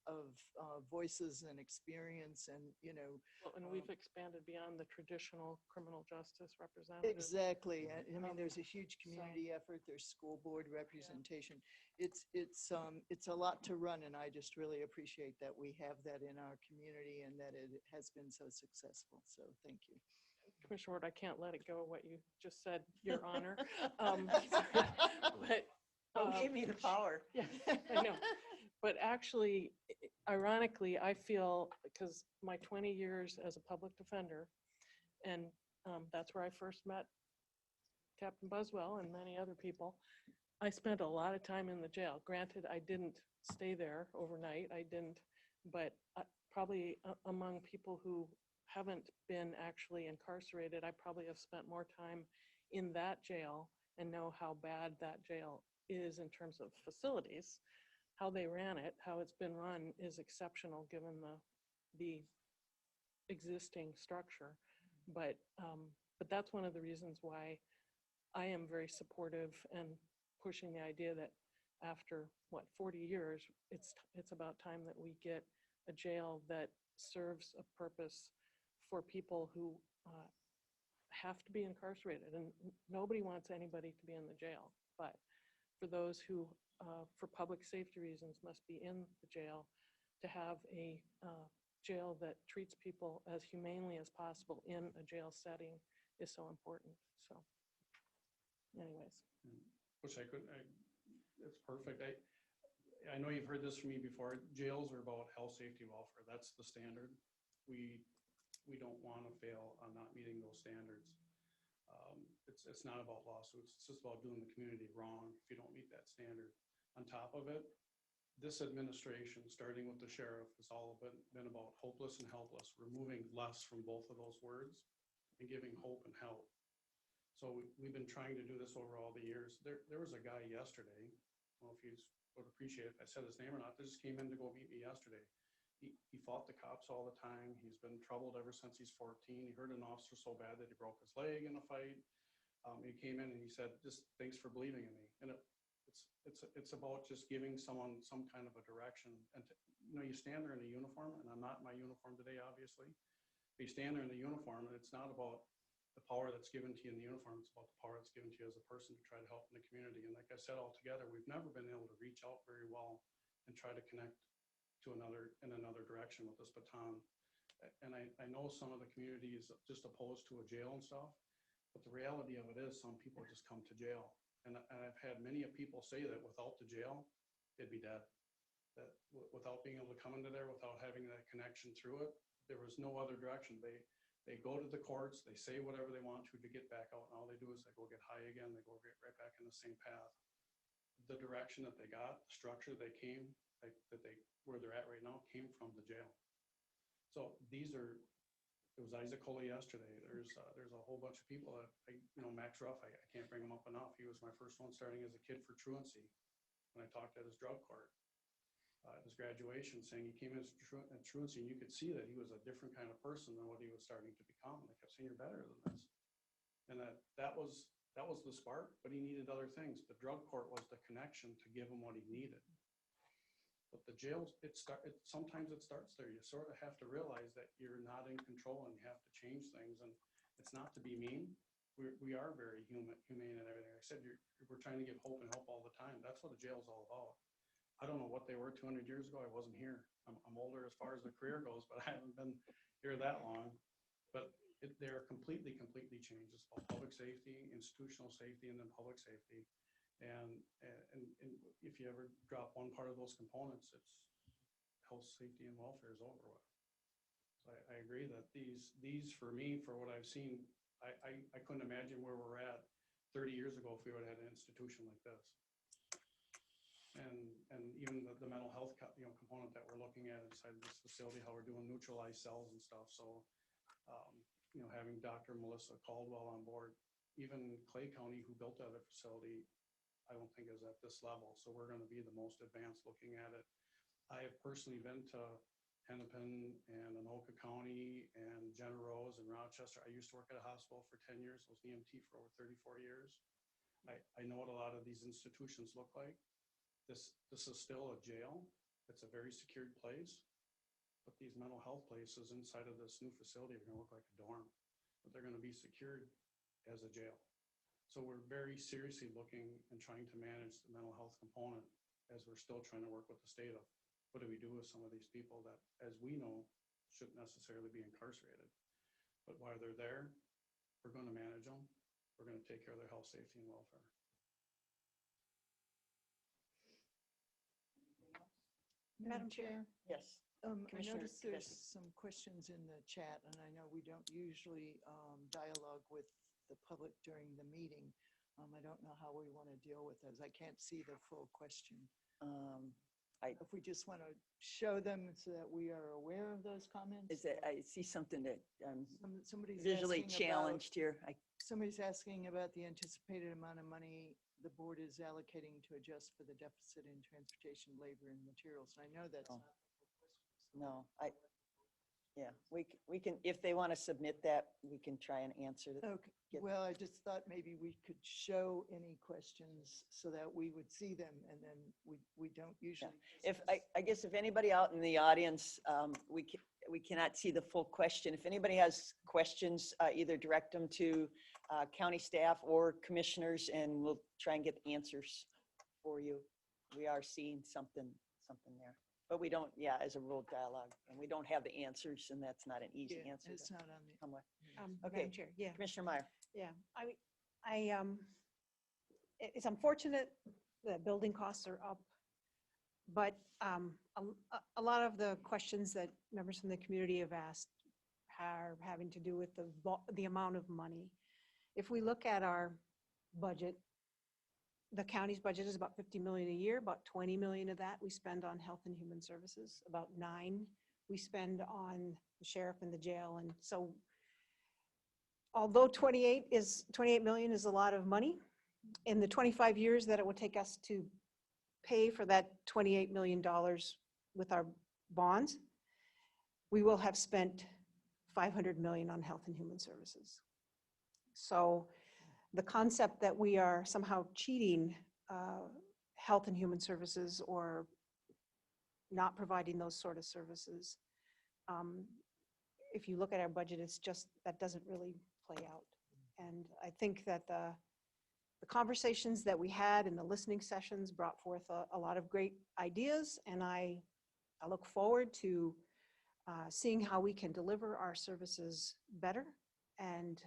voices and experience, and you know. Well, and we've expanded beyond the traditional criminal justice representative. Exactly. I mean, there's a huge community effort. There's school board representation. It's a lot to run, and I just really appreciate that we have that in our community and that it has been so successful. So thank you. Commissioner Ward, I can't let it go what you just said, Your Honor. But gave me the power. Yeah, I know. But actually, ironically, I feel, because my 20 years as a public defender, and That's where I first met Captain Buswell and many other people. I spent a lot of time in the jail. Granted, I didn't stay there overnight. I didn't, but probably among people who haven't been actually incarcerated, I probably have spent more time in that jail and know how bad that jail is in terms of facilities. How they ran it, how it's been run is exceptional given the existing structure. But that's one of the reasons why I am very supportive and pushing the idea that after, 40 years, it's about time that we get a jail that serves a purpose for people who have to be incarcerated. And nobody wants anybody to be in the jail. But for those who, for public safety reasons, must be in the jail, to have a jail that treats people as humanely as possible in a jail setting is so important. So anyways. Which it's perfect. I know you've heard this from me before. Jails are about health, safety, welfare. That's the standard. We don't want to fail on not meeting those standards. It's not about lawsuits. It's just about doing the community wrong if you don't meet that standard. On top of it, this administration, starting with the sheriff, has all been about hopeless and helpless, removing less from both of those words and giving hope and help. So we've been trying to do this over all the years. There was a guy yesterday, I don't know if you would appreciate it if I said his name or not, that just came in to go meet me yesterday. He fought the cops all the time. He's been troubled ever since he's 14. He hurt an officer so bad that he broke his leg in a fight. He came in and he said, just thanks for believing in me. And it's about just giving someone some kind of a direction. And you stand there in a uniform, and I'm not in my uniform today, obviously. But you stand there in the uniform, and it's not about the power that's given to you in the uniform. It's about the power that's given to you as a person to try to help in the community. And like I said, all together, we've never been able to reach out very well and try to connect to another direction with this baton. And I know some of the community is just opposed to a jail and stuff, but the reality of it is some people just come to jail. And I've had many people say that without the jail, they'd be dead. That without being able to come into there, without having that connection through it, there was no other direction. They go to the courts, they say whatever they want to get back out, and all they do is they go get high again, they go get right back in the same path. The direction that they got, the structure they came, where they're at right now, came from the jail. So it was Isaac Coley yesterday. There's a whole bunch of people that, Max Ruff, I can't bring him up enough. He was my first one starting as a kid for truancy when I talked at his drug court. At his graduation, saying he came in as truancy, and you could see that he was a different kind of person than what he was starting to become. And I kept saying, you're better than this. And that was the spark, but he needed other things. The drug court was the connection to give him what he needed. But the jail, sometimes it starts there. You sort of have to realize that you're not in control and you have to change things. And it's not to be mean. We are very humane and everything. Like I said, we're trying to give hope and help all the time. That's what a jail is all about. I don't know what they were 200 years ago. I wasn't here. I'm older as far as the career goes, but I haven't been here that long. But they're completely changed. It's about public safety, institutional safety, and then public safety. And if you ever drop one part of those components, it's health, safety, and welfare is over with. So I agree that these for me, for what I've seen, I couldn't imagine where we're at 30 years ago if we would have had an institution like this. And even the mental health component that we're looking at inside this facility, how we're doing neutralized cells and stuff. So having Dr. Melissa Caldwell on board, even Clay County, who built that facility, I don't think is at this level. So we're going to be the most advanced looking at it. I have personally been to Hennepin and Anoka County and Generose and Rochester. I used to work at a hospital for 10 years. I was an EMT for over 34 years. I know what a lot of these institutions look like. This is still a jail. It's a very secured place. But these mental health places inside of this new facility are going to look like a dorm. But they're going to be secured as a jail. So we're very seriously looking and trying to manage the mental health component as we're still trying to work with the state of what do we do with some of these people that, as we know, shouldn't necessarily be incarcerated. But while they're there, we're going to manage them. We're going to take care of their health, safety, and welfare. Madam Chair? Yes. I Commissioner noticed there's Kavesi. some questions in the chat, and I know we don't usually dialogue with the public during the meeting. I don't know how we want to deal with those. I can't see the full question. If we just want to show them so that we are aware of those comments. Is that, I see something that Somebody's visually asking challenged here. Somebody's asking about the anticipated amount of money the board is allocating to adjust for the deficit in transportation, labor, and materials. And I know that's not. No, yeah, we can, if they want to submit that, we can try and answer it. Okay, well, I just thought maybe we could show any questions so that we would see them, and then we don't usually. If, I guess if anybody out in the audience, we cannot see the full question. If anybody has questions, either direct them to county staff or commissioners, and we'll try and get answers for you. We are seeing something there. But we don't, as a rule dialogue, and we don't have the answers, and that's not an easy answer. It's not on the. Come with. Madam Okay, Chair, yeah. Commissioner Meyer. Yeah, it's unfortunate that building costs are up, but a lot of the questions that members from the community have asked are having to do with the amount of money. If we look at our budget, the county's budget is about 50 million a year. About 20 million of that we spend on health and human services. About 9 we spend on the sheriff and the jail. And so, although 28 million is a lot of money, in the 25 years that it will take us to pay for that $28 million with our bonds, we will have spent 500 million on health and human services. So the concept that we are somehow cheating health and human services or not providing those sort of services, if you look at our budget, it's just, that doesn't really play out. And I think that the conversations that we had in the listening sessions brought forth a lot of great ideas, and I look forward to seeing how we can deliver our services better, and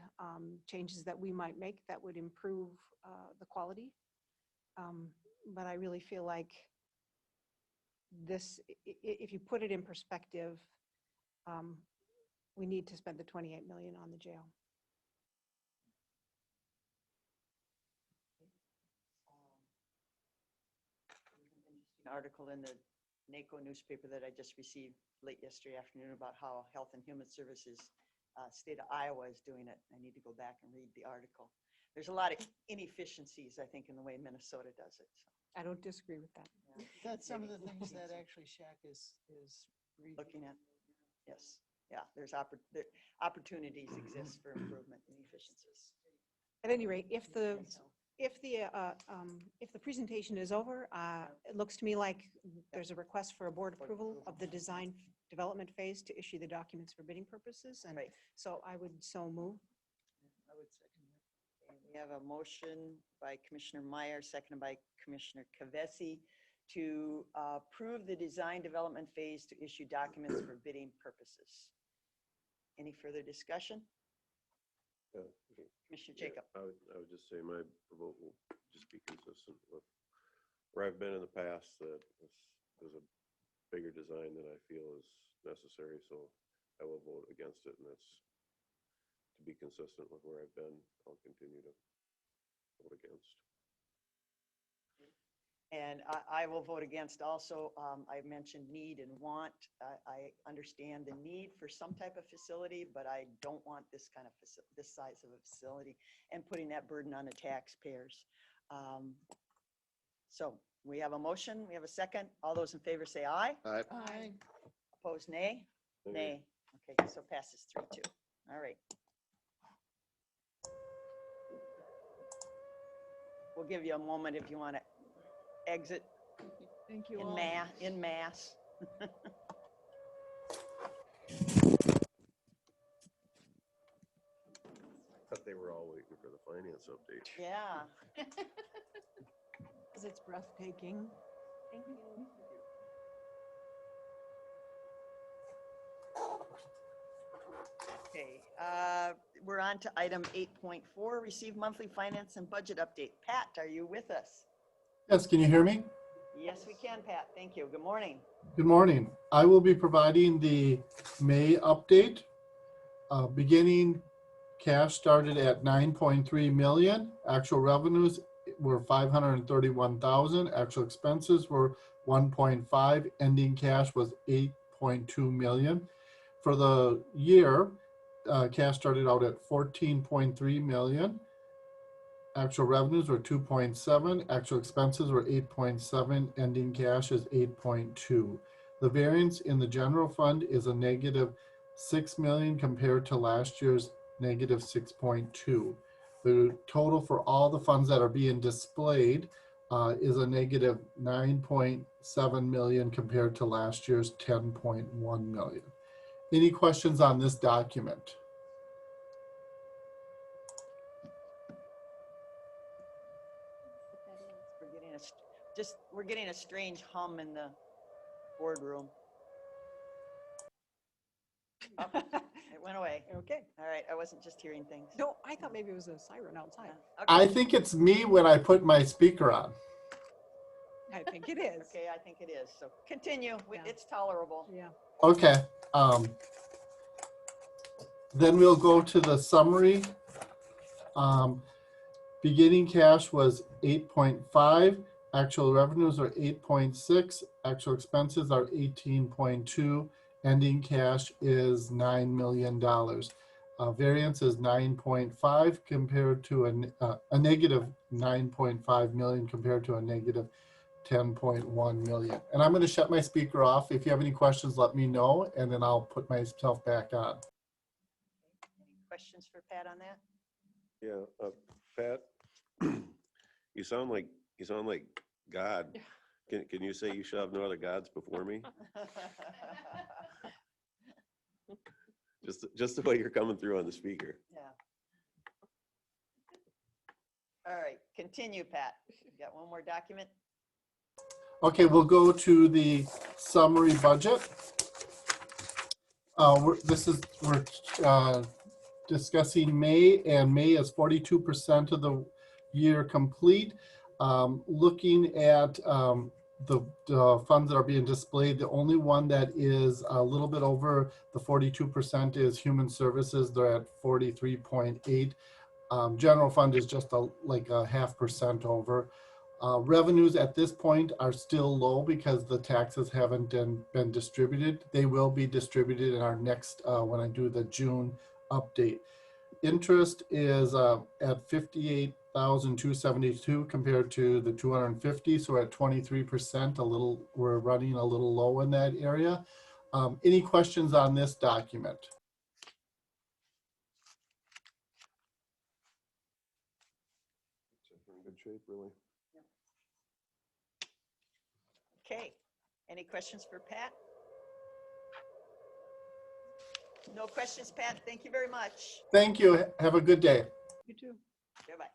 changes that we might make that would improve the quality. But I really feel like this, if you put it in perspective, we need to spend the 28 million on the jail. An article in the NACO newspaper that I just received late yesterday afternoon about how Health and Human Services state of Iowa is doing it. I need to go back and read the article. There's a lot of inefficiencies, I think, in the way Minnesota does it. So. I don't disagree with that. Yeah. That's some of the things that actually Shaq is looking at. Yes, yeah, there's opportunities exist for improvement and efficiencies. At any rate, if the presentation is over, it looks to me like there's a request for a board approval of the design development phase to issue the documents for bidding purposes. And so I would so move. I would second that. Okay, we have a motion by Commissioner Meyer, seconded by Commissioner Kavesi, to approve the design development phase to issue documents for bidding purposes. Any further discussion? Commissioner Jacob. I would just say my vote will just be consistent with where I've been in the past, that there's a bigger design than I feel is necessary, so I will vote against it, and that's to be consistent with where I've been. I'll continue to vote against. And I will vote against also. I mentioned need and want. I understand the need for some type of facility, but I don't want this kind of this size of a facility and putting that burden on the taxpayers. So we have a motion. We have a second. All those in favor say aye. Aye. Aye. Opposed, nay? Nay. Nay. Okay, so passes 3-2. All right. We'll give you a moment if you want to exit Thank you in all. mass. Thought they were all waiting for the finance update. Yeah. Because it's breathtaking. Thank you. Okay, we're on to item 8.4, receive monthly finance and budget update. Pat, are you with us? Yes, can you hear me? Yes, we can. understand, Pat. Thank you. Good morning. Good morning. I will be providing the May update. Beginning cash started at 9.3 million. Actual revenues were 531,000. Actual expenses were 1.5. Ending cash was 8.2 million. For the year, cash started out at 14.3 million. Actual revenues were 2.7, actual expenses were 8.7, ending cash is 8.2. The variance in the general fund is a negative 6 million compared to last year's negative 6.2. The total for all the funds that are being displayed is a negative 9.7 million compared to last year's 10.1 million. Any questions on this document? We're getting a strange hum in the boardroom. Oh, it went away. Okay. All right. I wasn't just hearing things. No, I thought maybe it was a siren outside. Okay. I think it's me when I put my speaker on. I think it is. Okay, I think it is. So continue. It's tolerable. Yeah. Okay. Then we'll go to the summary. Beginning cash was 8.5. Actual revenues are 8.6. Actual expenses are 18.2. Ending cash is $9 million. Variance is 9.5 compared to a negative 9.5 million compared to a negative 10.1 million. And I'm going to shut my speaker off. If you have any questions, let me know, and then I'll put myself back on. Any questions for Pat on that? Yeah, Pat, you sound like God. Can you say you shall have no other gods before me? Just the way you're coming through on the speaker. Yeah. All right, continue, Pat. You got one more document? Okay, we'll go to the summary budget. We're discussing May, and May is 42% of the year complete. Looking at the funds that are being displayed, the only one that is a little bit over the 42% is Human Services. They're at 43.8. General fund is just like a 0.5% over. Revenues at this point are still low because the taxes haven't been distributed. They will be distributed in our next, when I do the June update. Interest is at 58,272 compared to the 250, so we're at 23%. We're running a little low in that area. Any questions on this document? It's in good shape, really. Okay. Any questions for Pat? No questions, Pat. Thank you very much. Thank you. Have a good day. You too. Goodbye.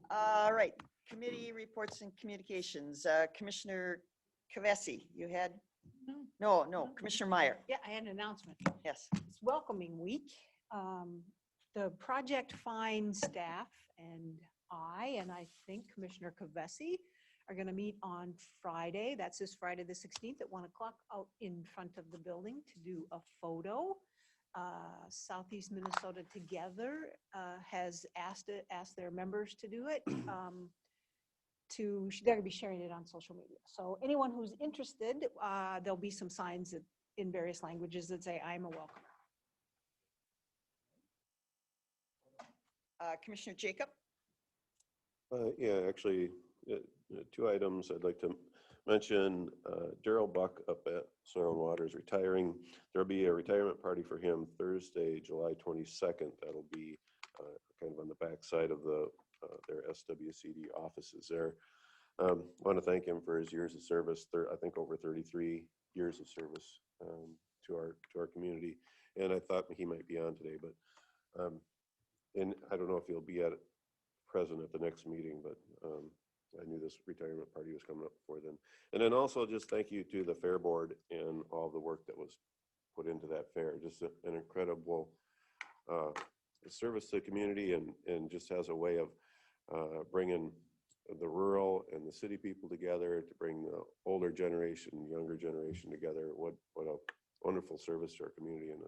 All right. Committee reports and communications. Commissioner Kavesi, you had? No. Commissioner Meyer. Yeah, I had an announcement. Yes. It's welcoming week. The Project Find staff and I think Commissioner Kavesi are going to meet on Friday. That's this Friday, the 16th at 1 o'clock out in front of the building to do a photo. Southeast Minnesota Together has asked their members to do it. They're going to be sharing it on social media. So anyone who's interested, there'll be some signs in various languages that say, "I'm a welcomer." Commissioner Jacob? Yeah, actually, two items I'd like to mention. Daryl Buck up at Soil and Water is retiring. There'll be a retirement party for him Thursday, July 22nd. That'll be kind of on the back side of their SWCD offices there. I want to thank him for his years of service. I think over 33 years of service to our community. And I thought he might be on today, but and I don't know if he'll be present at the next meeting, but I knew this retirement party was coming up before then. And then also just thank you to the Fair Board and all the work that was put into that fair. Just an incredible service to the community, and just has a way of bringing the rural and the city people together to bring the old older generation, younger generation together. What a wonderful service to our community and a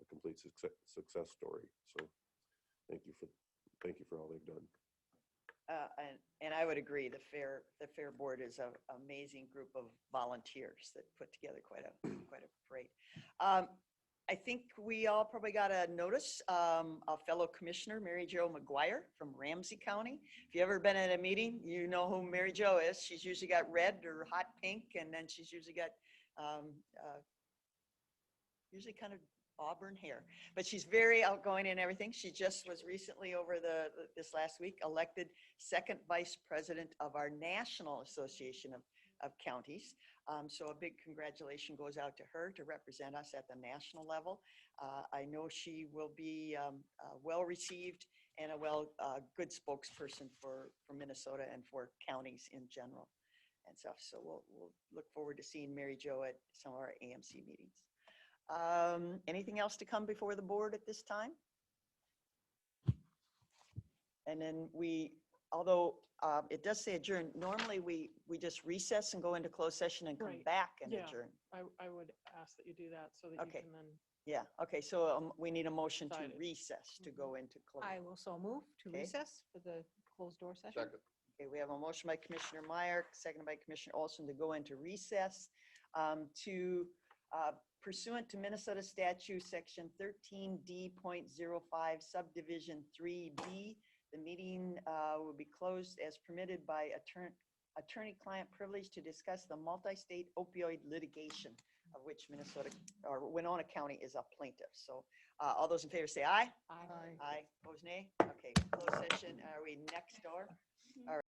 complete success story. So thank you for all they've done. And I would agree, the Fair Board is an amazing group of volunteers that put together quite a parade. I think we all probably got a notice, a fellow commissioner, Mary Jo McGuire from Ramsey County. If you've ever been at a meeting, you know who Mary Jo is. She's usually got red or hot pink, and then she's usually got usually kind of auburn hair, but she's very outgoing and everything. She just was recently over this last week elected second vice president of our National Association of Counties. So a big congratulation goes out to her to represent us at the national level. I know she will be well received and a good spokesperson for Minnesota and for counties in general and stuff. So we'll look forward to seeing Mary Jo at some of our AMC meetings. Anything else to come before the board at this time? And then although it does say adjourn, normally we just recess and go into closed session and come Right. back and Yeah. adjourn. I would ask that you do that so that you Okay. can then. Yeah, okay, so we need a motion to Decide it. recess to go into closed. I will so move to Okay. recess for the closed door session. Second. Okay, we have a motion by Commissioner Meyer, seconded by Commissioner Olson to go into recess to pursuant to Minnesota statute section 13D.05 subdivision 3B. The meeting will be closed as permitted by attorney-client privilege to discuss the multi-state opioid litigation of which Minnesota or Winona County is a plaintiff. So all those in favor say aye. Aye. Aye. Opposed nay. Okay, closed session. Are we next door? All right.